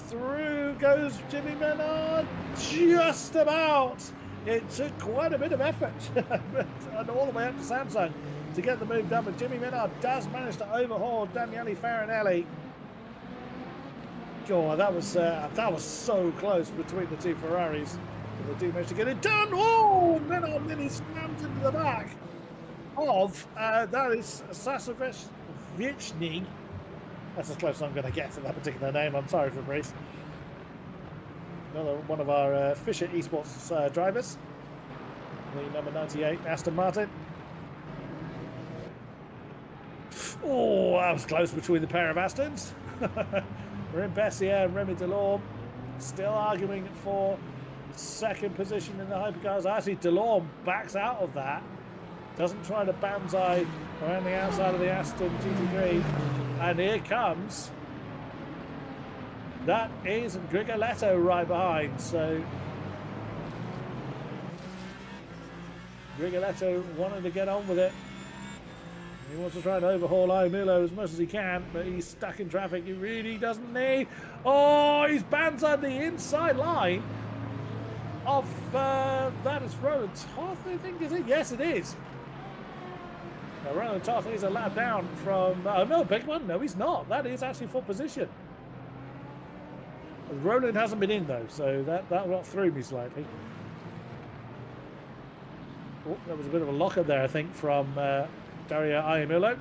Through goes Jimmy Menard, just about. It took quite a bit of effort, and all the way up to Samsung to get the move done, but Jimmy Menard does manage to overhaul Daniele Farinelli. God, that was so close between the two Ferraris. They do manage to get it done. Oh, Menard nearly slammed into the back of that is Sasovich. That's as close as I'm going to get to that particular name. I'm sorry, Fabrice. Another one of our Fisher eSports drivers. The number 98, Aston Martin. Oh, that was close between the pair of Astons. Rim Bessier and Remy Delorme still arguing for second position in the hypercars. Actually, Delorme backs out of that. Doesn't try to banzai around the outside of the Aston GT3. And here comes, that is Grigoletto right behind. So Grigoletto wanted to get on with it. He wants to try and overhaul Iamillo as much as he can, but he's stuck in traffic he really doesn't need. Oh, he's banzaied the inside line of, that is Roland Toth, I think, is it? Yes, it is. Roland Toth is a lap down from, oh no, big one. No, he's not. That is actually for position. Roland hasn't been in though, so that threw me slightly. Oh, there was a bit of a lock-up there, I think, from Dario Iamillo.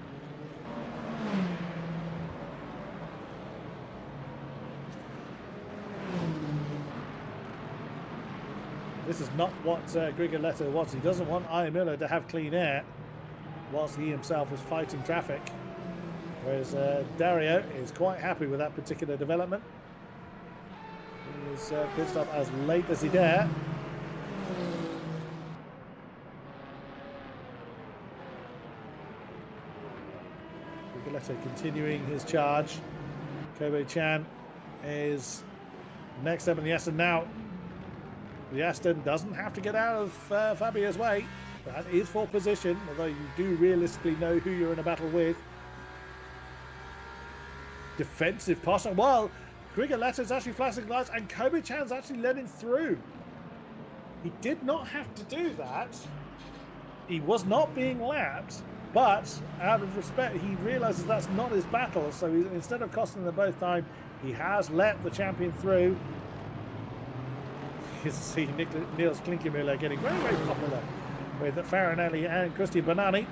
This is not what Grigoletto wants. He doesn't want Iamillo to have clean air whilst he himself is fighting traffic. Whereas Dario is quite happy with that particular development. He's pit stop as late as he dare. Grigoletto continuing his charge. Kobe-chan is next up in the Aston now. The Aston doesn't have to get out of Fabio's way. That is for position, although you do realistically know who you're in a battle with. Defensive posture. Well, Grigoletto's actually flashing lights and Kobe-chan's actually let him through. He did not have to do that. He was not being lapped, but out of respect, he realizes that's not his battle. So instead of costing them both time, he has let the champion through. You can see Niels Klinkemüller getting very, very popular with Farinelli and Christian Bonani.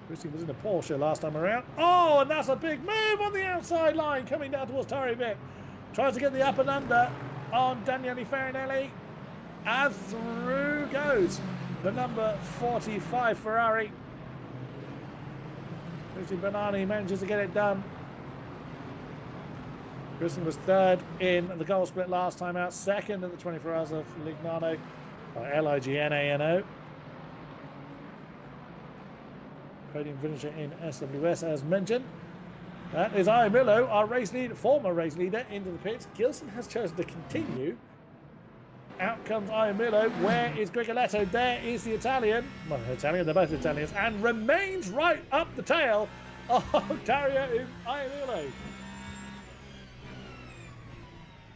Christian was in a Porsche last time around. Oh, and that's a big move on the outside line coming down towards Torrey Bit. Tries to get the up and under on Daniele Farinelli. And through goes the number 45 Ferrari. Christian Bonani manages to get it done. Christian was third in the goal split last time out, second in the 24 Hours of Lignano, or Lignano. Podium finisher in SWS as mentioned. That is Iamillo, our race leader, former race leader, into the pits. Gilson has chosen to continue. Out comes Iamillo. Where is Grigoletto? There is the Italian. Well, Italian, they're both Italians. And remains right up the tail of Dario Iamillo.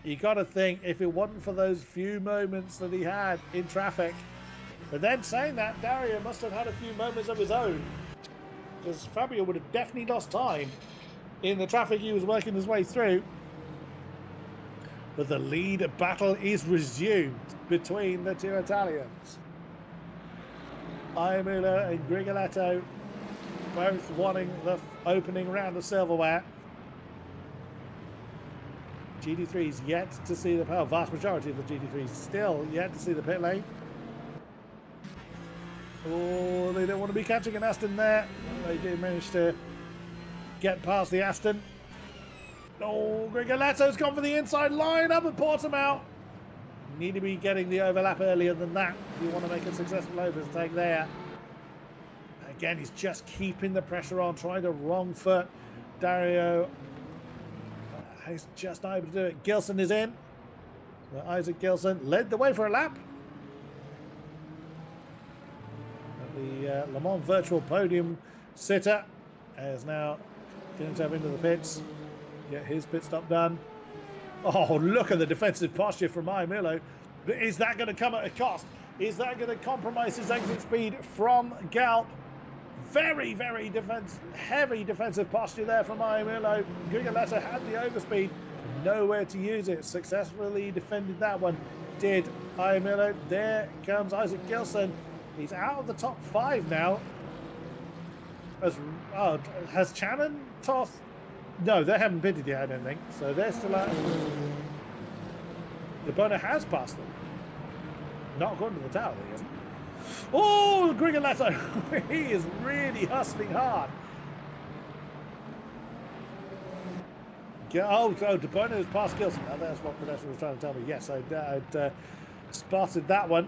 You got to think, if it wasn't for those few moments that he had in traffic, but then saying that, Dario must have had a few moments of his own, because Fabio would have definitely lost time in the traffic he was working his way through. But the lead battle is resumed between the two Italians. Iamillo and Grigoletto both wanting the opening round of silverware. GT3's yet to see the power. Vast majority of the GT3's still yet to see the pit lane. Oh, they don't want to be catching an Aston there. They did manage to get past the Aston. Oh, Grigoletto's gone for the inside line up at Portimao. Need to be getting the overlap earlier than that if you want to make a successful overtake there. Again, he's just keeping the pressure on, trying to wrong foot Dario. He's just not able to do it. Gilson is in. So Isaac Gilson led the way for a lap. The Le Mans virtual podium sitter is now getting himself into the pits. Get his pit stop done. Oh, look at the defensive posture from Iamillo. But is that going to come at a cost? Is that going to compromise his exit speed from Galp? Very, very heavy defensive posture there from Iamillo. Grigoletto had the overspeed, nowhere to use it. Successfully defended that one. Did Iamillo. There comes Isaac Gilson. He's out of the top 5 now. Has Channon, Toth? No, they haven't pitted yet, I don't think. So they're still out. The Bono has passed them. Not according to the tower, he isn't. Oh, Grigoletto! He is really hustling hard. De Bono has passed Gilson. Now, that's what production was trying to tell me. Yes, I'd spotted that one.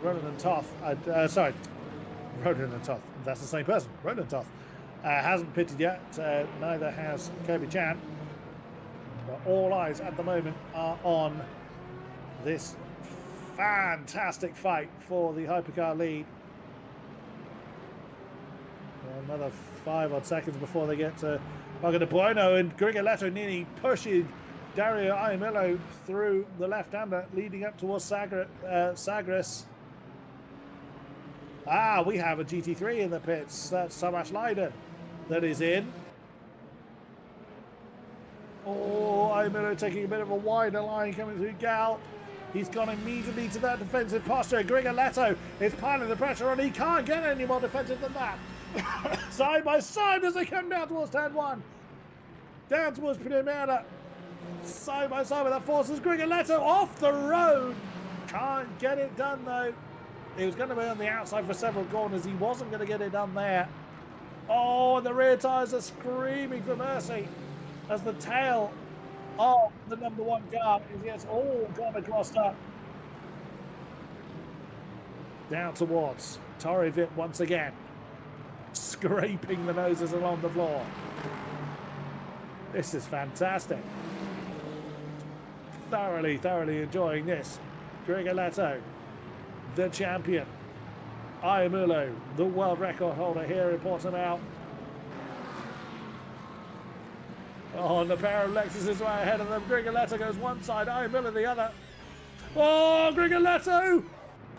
Roland and Toth. Sorry, Roland and Toth. That's the same person. Roland Toth hasn't pitted yet. Neither has Kobe-chan. But all eyes at the moment are on this fantastic fight for the Hypercar lead. Another 5 odd seconds before they get to Marco De Buono, and Grigoletto nearly pushing Dario Iamillo through the left-hander, leading up towards Sagres. We have a GT3 in the pits. That's Tomasz Leiden that is in. Oh, Aimilo taking a bit of a wider line coming through Gal. He's gone immediately to that defensive posture. Grigoletto is piling the pressure on. He can't get any more defensive than that. Side by side as they come down towards turn 1. Down towards Portimao. Side by side, but that forces Grigoletto off the road. Can't get it done though. He was going to be on the outside for several corners. He wasn't going to get it done there. Oh, and the rear tyres are screaming for mercy as the tail of the number 1 car is gets all gone across up. Down towards Torrevit once again, scraping the noses along the floor. This is fantastic. Thoroughly enjoying this. Grigoletto, the champion. Ayamulo, the world record holder here in Portimao. Oh, and the pair of Lexuses right ahead of them. Grigoletto goes one side, Ayamulo the other. Oh, Grigoletto!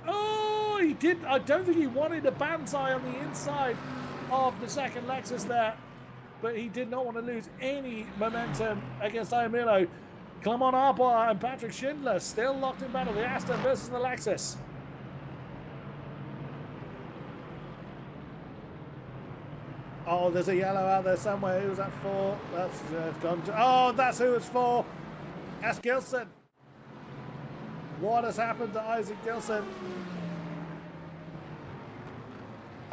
Oh, he did. I don't think he wanted a banzai on the inside of the second Lexus there, but he did not want to lose any momentum against Ayamulo. Clement Arbois and Patrick Schindler still locked in battle. The Aston versus the Lexus. Oh, there's a yellow out there somewhere. Who's that for? That's gone to... Oh, that's who it's for. That's Gilson. What has happened to Isaac Gilson?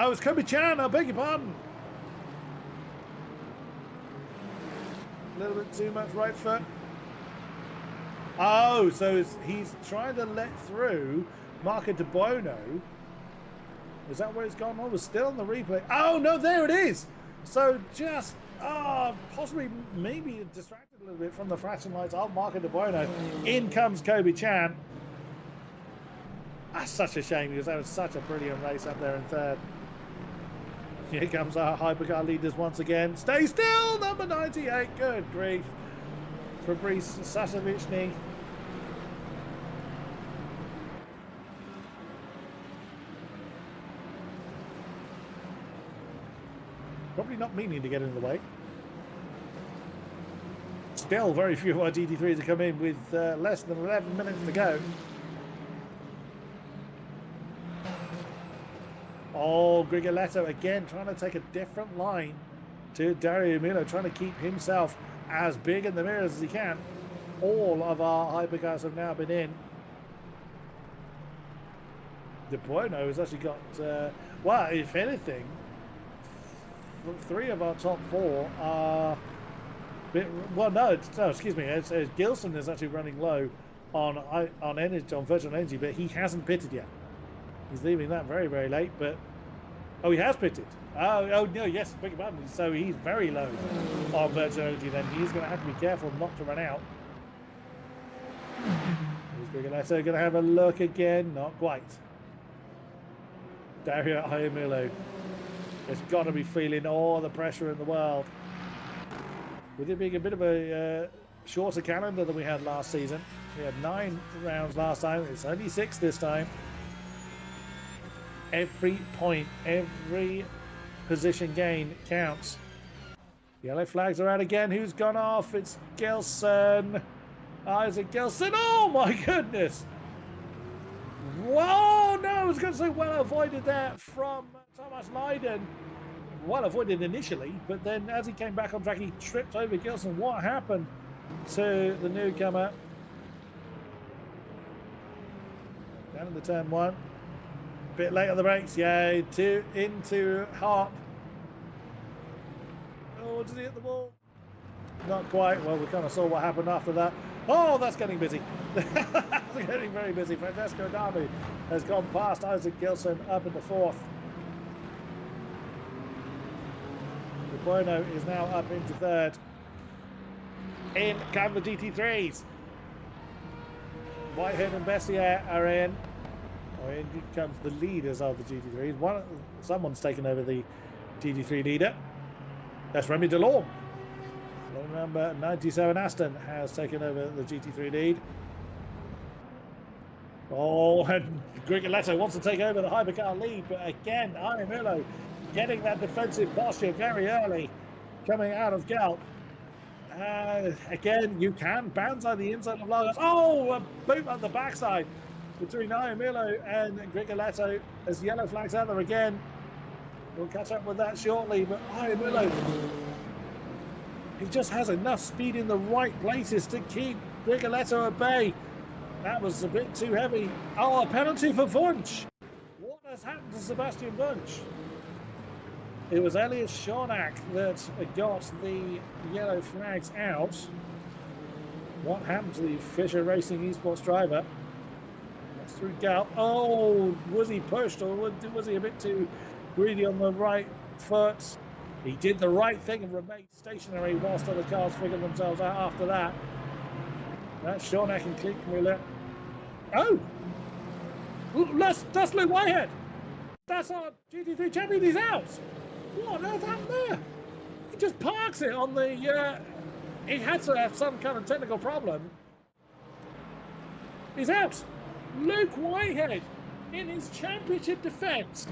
Oh, it's Kobe Chan. I beg your pardon. A little bit too much right foot. Oh, so he's trying to let through Marco De Bono. Is that where it's gone on? We're still on the replay. Oh, no, there it is. So just, possibly maybe distracted a little bit from the flashing lights of Marco De Bono. In comes Kobe Chan. That's such a shame because that was such a brilliant race up there in third. Here comes our Hypercar leaders once again. Stay still, number 98. Good grief. Fabrice Sasavichny. Probably not meaning to get in the way. Still very few of our GT3s have come in with less than 11 minutes to go. Oh, Grigoletto again trying to take a different line to Dario Milo, trying to keep himself as big in the mirrors as he can. All of our Hypercars have now been in. De Bueno has actually got, well, if anything, 3 of our top 4 are... Well, no, excuse me. Gilson is actually running low on energy, on virtual energy, but he hasn't pitted yet. He's leaving that very, very late, but... Oh, he has pitted. Oh no, yes, beg your pardon. So he's very low on virtual energy then. He's going to have to be careful not to run out. He's going to have a look again. Not quite. Dario Ayamilo has got to be feeling all the pressure in the world. With it being a bit of a shorter calendar than we had last season. We had 9 rounds last time. It's only 6 this time. Every point, every position gain counts. Yellow flags are out again. Who's gone off? It's Gilson. Isaac Gilson. Oh my goodness. Whoa, no, I was going to say well avoided there from Thomas Leiden. Well avoided initially, but then as he came back on track, he tripped over Gilson. What happened to the newcomer? Down in the turn 1. Bit late on the brakes, yeah, into Hart. Oh, did he hit the ball? Not quite. Well, we kind of saw what happened after that. Oh, that's getting busy. That's getting very busy. Francesco Darby has gone past Isaac Gilson up into 4th. De Bueno is now up into 3rd. In come the GT3s. Whitehead and Bessier are in. In comes the leaders of the GT3s. Someone's taken over the GT3 leader. That's Remy Delorme. The number 97 Aston has taken over the GT3 lead. Oh, and Grigoletto wants to take over the Hypercar lead, but again, Ayamilo getting that defensive posture very early, coming out of Galp. Again, you can bounce on the inside of Lagos. Oh, a boot on the backside between Iamilo and Grigoletto as yellow flags out there again. We'll catch up with that shortly, but Iamilo, he just has enough speed in the right places to keep Grigoletto at bay. That was a bit too heavy. Oh, a penalty for Wunsch. What has happened to Sebastian Wunsch? It was Elias Schornack that got the yellow flags out. What happened to the Fisher Racing eSports driver? That's through Galp. Oh, was he pushed or was he a bit too greedy on the right foot? He did the right thing and remained stationary whilst other cars figured themselves out after that. That's Schornack and Klinkmüller. Oh! That's Luke Whitehead! That's our GT3 champion, he's out! What on earth happened there? He just parks it on the... he had to have some kind of technical problem. He's out! Luke Whitehead, in his championship defence,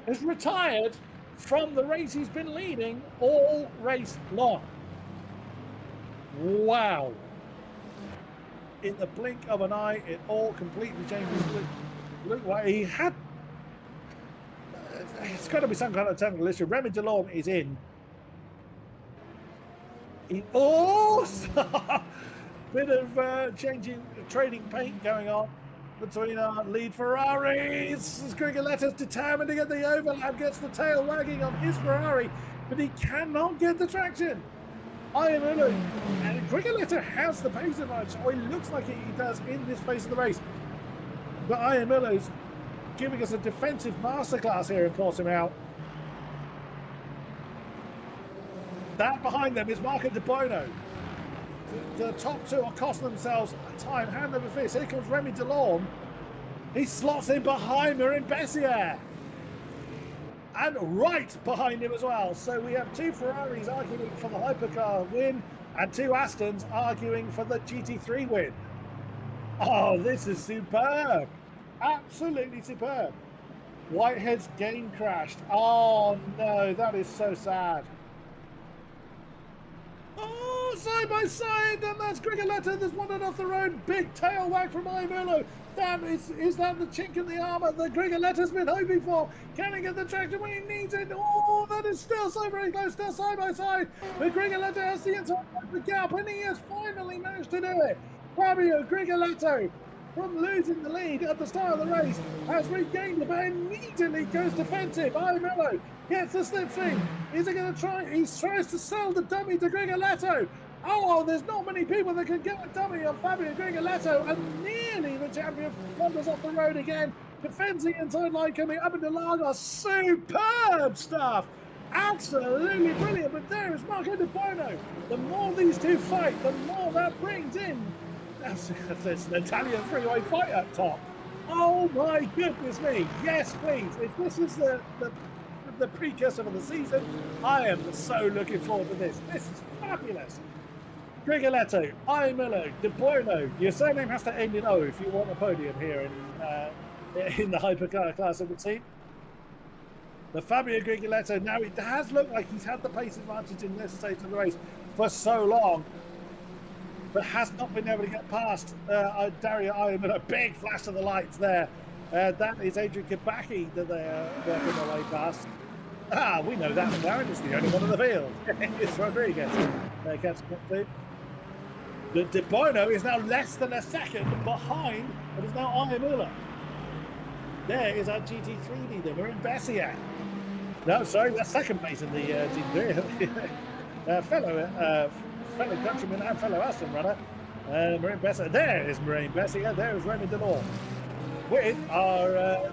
has retired from the race he's been leading all race long. Wow. In the blink of an eye, it all completely changes. Luke Whitehead, he had... it's got to be some kind of technical issue. Remy Delorme is in. Bit of trading paint going on between our lead Ferraris. Grigoletto's determined to get the overlap, gets the tail wagging on his Ferrari, but he cannot get the traction. Iamilo, and Grigoletto has the pace advantage, or it looks like he does in this phase of the race. But Iamilo's giving us a defensive masterclass here in Portimao. That behind them is Marco De Bono. The top two are costing themselves time hand over fist. Here comes Remy Delorme. He slots in behind Marin Bessier. And right behind him as well. So we have two Ferraris arguing for the Hypercar win and two Astons arguing for the GT3 win. Oh, this is superb. Absolutely superb. Whitehead's game crashed. Oh no, that is so sad. Oh, side by side, and that's Grigoletto that's wandered off the road. Big tail wag from Iamilo. That is that the chink in the armour that Grigoletto's been hoping for? Can he get the traction when he needs it? Oh, that is still so very close, still side by side. But Grigoletto has the entire gap, and he has finally managed to do it. Fabio Grigoletto, from losing the lead at the start of the race, has regained it, but immediately goes defensive. Iamilo gets the slipstream. Is he going to try? He tries to sell the dummy to Grigoletto. Oh, there's not many people that can get a dummy on Fabio Grigoletto, and nearly the champion wanders off the road again. Defends the inside line coming up into Lagos. Superb stuff. Absolutely brilliant. But there is Marco De Bono. The more these two fight, the more that brings in. That's an Italian three-way fight up top. Oh my goodness me. Yes, please. If this is the precursor of the season, I am so looking forward to this. This is fabulous. Grigoletto, Iamilo, De Bono. Your surname has to end in O if you want a podium here in the Hypercar class, it would seem. The Fabio Grigoletto, now it has looked like he's had the pace advantage in this stage of the race for so long, but has not been able to get past Dario Iamilo. Big flash of the lights there. That is Adrian Kabacki that they are working their way past. Ah, we know that McLaren is the only one in the field. It's Rodriguez. Catching up to. The De Bono is now less than a second behind, but is now Iamilo. There is our GT3 leader, Marin Bessier. No, sorry, that's second place in the GT3. fellow countryman and fellow Aston runner, Marin Bessier. There is Marin Bessier. There is Remy Delorme with our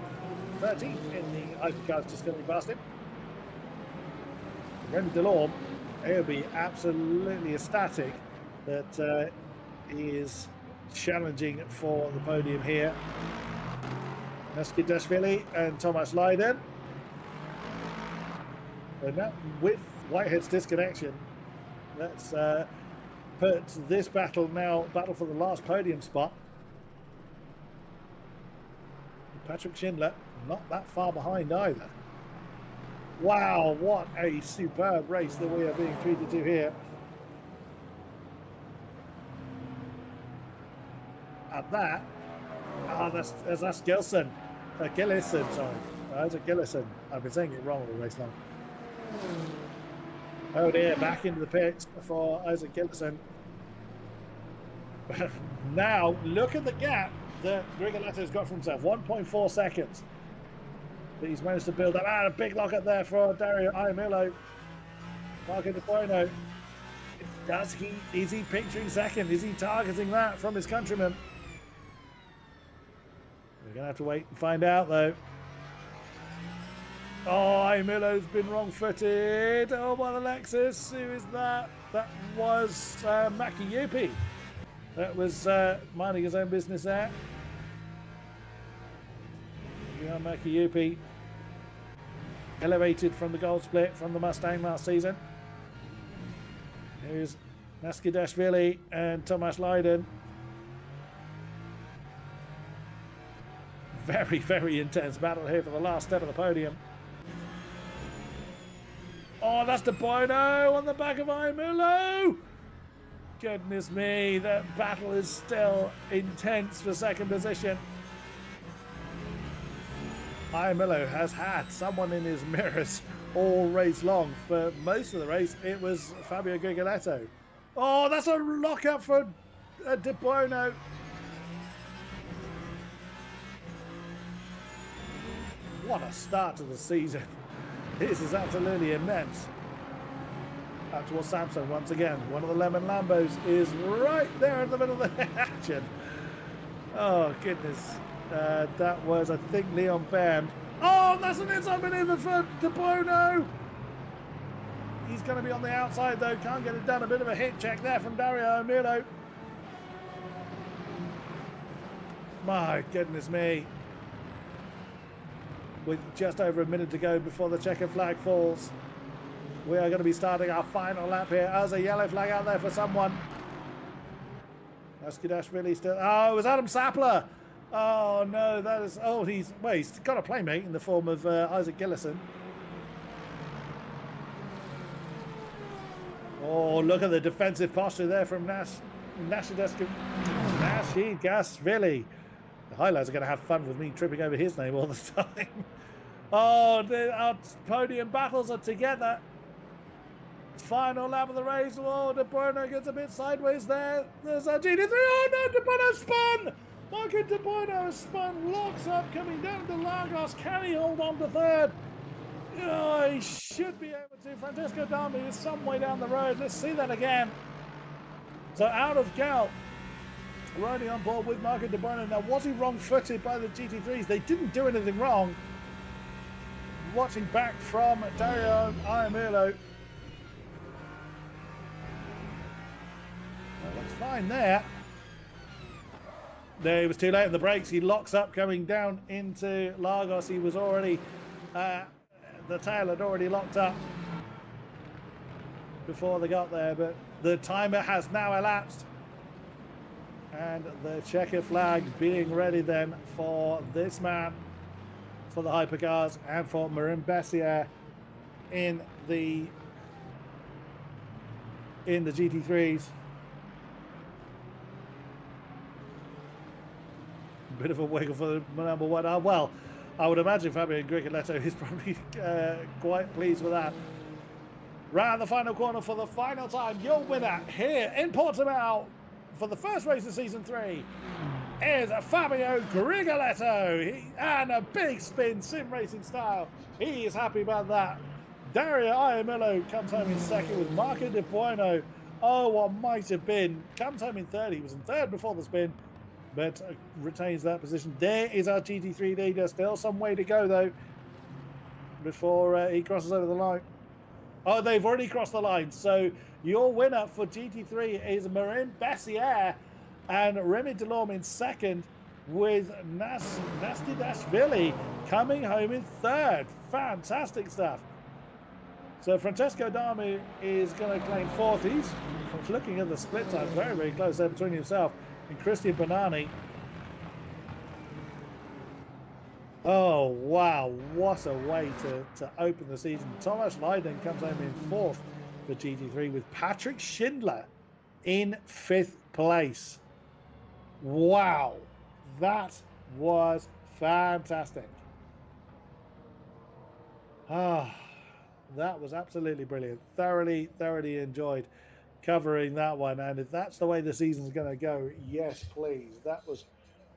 13th in the Hypercars just coming past him. Remy Delorme, he'll be absolutely ecstatic that he is challenging for the podium here. Neskidashvili and Thomas Leiden. And now, with Whitehead's disconnection, let's put this battle for the last podium spot. Patrick Schindler, not that far behind either. Wow, what a superb race that we are being treated to here. And that, that's Gilson. Gillison, sorry. Isaac Gillison. I've been saying it wrong all race long. Oh dear, back into the pits for Isaac Gillison. Now, look at the gap that Rigoletto's got for himself. 1.4 seconds. But he's managed to build up. A big lockup there for Dario Iamillo. Marco De Bueno. Is he picturing second? Is he targeting that from his countrymen? We're going to have to wait and find out, though. Oh, Iamillo's been wrong-footed. Oh, by the Lexus. Who is that? That was Makiyupi. That was minding his own business there. Makiyupi elevated from the gold split from the Mustang last season. Here's Naskidashvili and Tomasz Leiden. Very, very intense battle here for the last step of the podium. Oh, that's De Bueno on the back of Iamillo. Goodness me, that battle is still intense for second position. Iamillo has had someone in his mirrors all race long. For most of the race, it was Fabio Grigoletto. Oh, that's a lockup for De Bueno. What a start to the season. This is absolutely immense. Out towards Samson once again. One of the Lemon Lambos is right there in the middle of the action. Oh, goodness. That was, I think, Leon Bam. Oh, that's an inside maneuver for De Bueno. He's going to be on the outside, though. Can't get it done. A bit of a hit check there from Dario Iamillo. My goodness me. With just over a minute to go before the checkered flag falls, we are going to be starting our final lap here. As a yellow flag out there for someone. Naskidashvili still. Oh, it was Adam Sapler. Oh no, that is. Oh, he's got a playmate in the form of Isaac Gillison. Oh, look at the defensive posture there from Naskidashvili. The highlights are going to have fun with me tripping over his name all the time. Oh, our podium battles are together. Final lap of the race. Oh, De Bueno gets a bit sideways there. There's our GT3. Oh no, De Bueno spun. Marco De Bueno has spun. Locks up, coming down to Lagos. Can he hold on to third? Oh, he should be able to. Francesco Dami is some way down the road. Let's see that again. So out of Gal. Riding on board with Marco De Bueno. Now, was he wrong-footed by the GT3s? They didn't do anything wrong. Watching back from Dario Iamillo. That looks fine there. There, he was too late on the brakes. He locks up coming down into Lagos. He was already, the tail had already locked up before they got there, but the timer has now elapsed. And the checker flag being ready then for this man, for the Hypercars, and for Marin Bessier in the GT3s. Bit of a wiggle for the number one. Well, I would imagine Fabio Grigoletto is probably quite pleased with that. Round the final corner for the final time. Your winner here in Portimao for the first race of season 3 is Fabio Grigoletto. And a big spin, sim racing style. He is happy about that. Dario Iamillo comes home in second with Marco De Bueno. Oh, what might have been. Comes home in third. He was in third before the spin, but retains that position. There is our GT3 leader. Still some way to go, though, before he crosses over the line. Oh, they've already crossed the line. So your winner for GT3 is Marin Bessier, and Remy Delorme in second, with Naskidashvili coming home in third. Fantastic stuff. So Francesco Dami is going to claim fourth. He's looking at the split time very, very close there between himself and Christian Bonani. Oh, wow. What a way to open the season. Tomasz Leiden comes home in fourth for GT3 with Patrick Schindler in fifth place. Wow, that was fantastic. Ah, that was absolutely brilliant. Thoroughly enjoyed covering that one. And if that's the way the season's going to go, yes, please. That was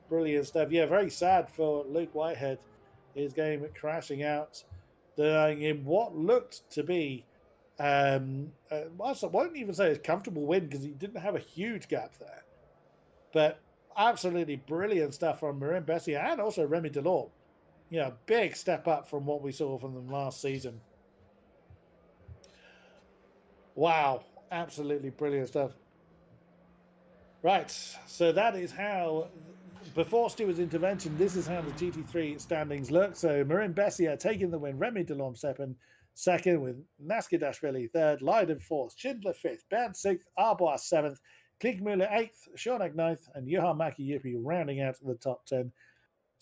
brilliant stuff. Yeah, very sad for Luke Whitehead. His game crashing out in what looked to be, I won't even say a comfortable win because he didn't have a huge gap there. But absolutely brilliant stuff from Marin Bessie and also Remy Delorme. Big step up from what we saw from them last season. Wow, absolutely brilliant stuff. Right, so that is how, before Stewart's intervention, this is how the GT3 standings look. So Marin Bessia taking the win, Remy Delorme second with Naski Dashvili third, Leiden fourth, Schindler fifth, Bernd sixth, Arbois seventh, Klinkmuller eighth, Schoeneck ninth, and Johan Maki rounding out the top 10.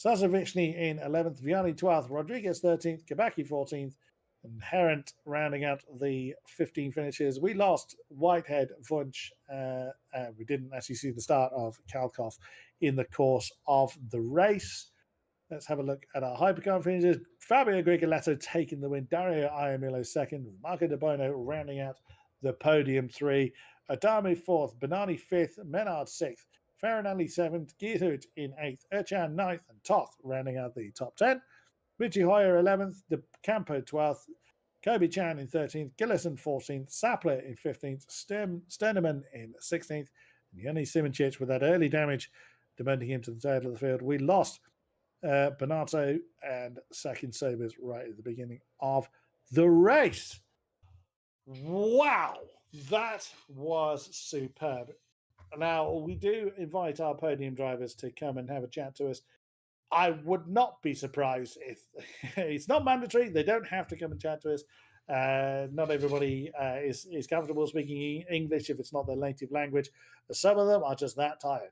Sazovichny in 11th, Vianney 12th, Rodriguez 13th, Kabaki 14th, and Herent rounding out the 15 finishes. We lost Whitehead, Vunch. We didn't actually see the start of Kalkov in the course of the race. Let's have a look at our hypercar finishes. Fabio Grigoletto taking the win, Dario Iamilo second, Marco De Bono rounding out the podium three, Adami fourth, Benani fifth, Menard sixth, Farinelli seventh, Geerhut in eighth, Erchan ninth, and Toth rounding out the top 10. Richie Hoyer 11th, De Campo 12th, Kobe Chan in 13th, Gillison 14th, Sapler in 15th, Sterneman in 16th, and Yanni Simoncic with that early damage, demoting him to the tail of the field. We lost Bernardo and Sakin Sobers right at the beginning of the race. Wow, that was superb. Now, we do invite our podium drivers to come and have a chat to us. I would not be surprised if it's not mandatory. They don't have to come and chat to us. Not everybody is comfortable speaking English if it's not their native language. Some of them are just that tired.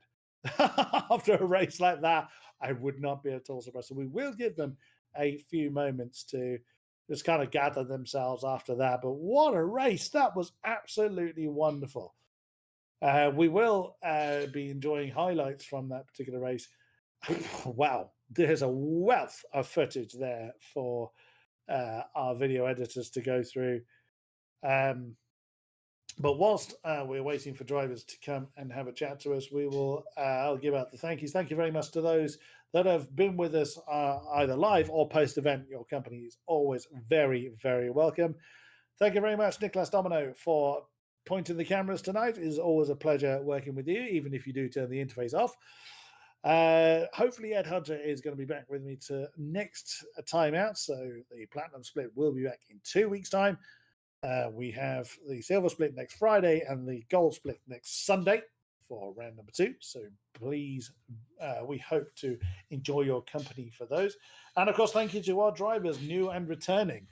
After a race like that, I would not be at all surprised. So we will give them a few moments to just kind of gather themselves after that. But what a race! That was absolutely wonderful. We will be enjoying highlights from that particular race. Wow, there's a wealth of footage there for our video editors to go through. But whilst we're waiting for drivers to come and have a chat to us, I'll give out the thank yous. Thank you very much to those that have been with us either live or post-event. Your company is always very, very welcome. Thank you very much, Nicholas Domino, for pointing the cameras tonight. It is always a pleasure working with you, even if you do turn the interface off. Hopefully Ed Hunter is going to be back with me to next time out. So the Platinum Split will be back in 2 weeks' time. We have the Silver Split next Friday and the Gold Split next Sunday for round number 2. So please, we hope to enjoy your company for those. And of course, thank you to our drivers, new and returning.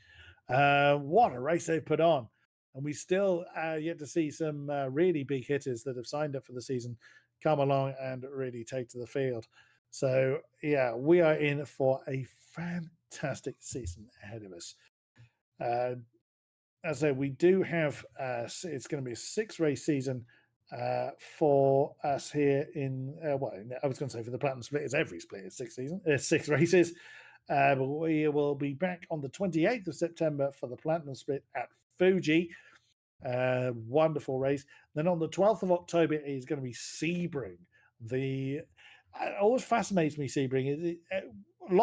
What a race they've put on. And we still yet to see some really big hitters that have signed up for the season come along and really take to the field. So, yeah, we are in for a fantastic season ahead of us. As I say, we do have, it's going to be a 6-race season for us here in, I was going to say for the Platinum Split, it's every split, it's 6 races. But we will be back on the 28th of September for the Platinum Split at Fuji. Wonderful race. Then on the 12th of October is going to be Sebring. It always fascinates me, Sebring.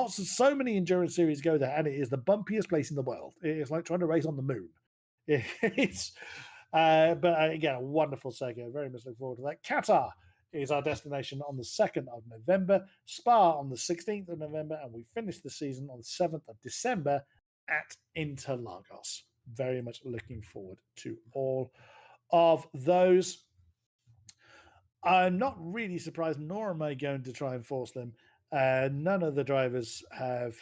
So many endurance series go there, and it is the bumpiest place in the world. It's like trying to race on the moon. It's, but again, a wonderful circuit. Very much look forward to that. Qatar is our destination on the 2nd of November, Spa on the 16th of November, and we finish the season on the 7th of December at Interlagos. Very much looking forward to all of those. I'm not really surprised, nor am I going to try and force them. None of the drivers have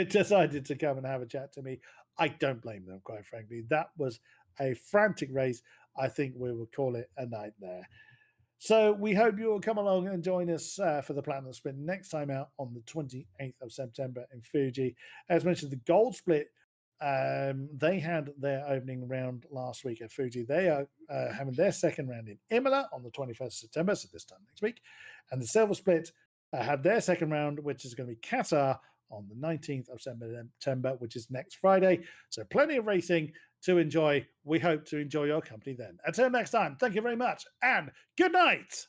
decided to come and have a chat to me. I don't blame them, quite frankly. That was a frantic race. I think we will call it a night there. So we hope you will come along and join us for the Platinum Split next time out on the 28th of September in Fuji. As mentioned, the Gold Split They had their opening round last week at Fuji. They are having their second round in Imola on the 21st of September, so this time next week. And the Silver Split have their second round, which is going to be Qatar on the 19th of September, which is next Friday. So plenty of racing to enjoy. We hope to enjoy your company then. Until next time, thank you very much and good night.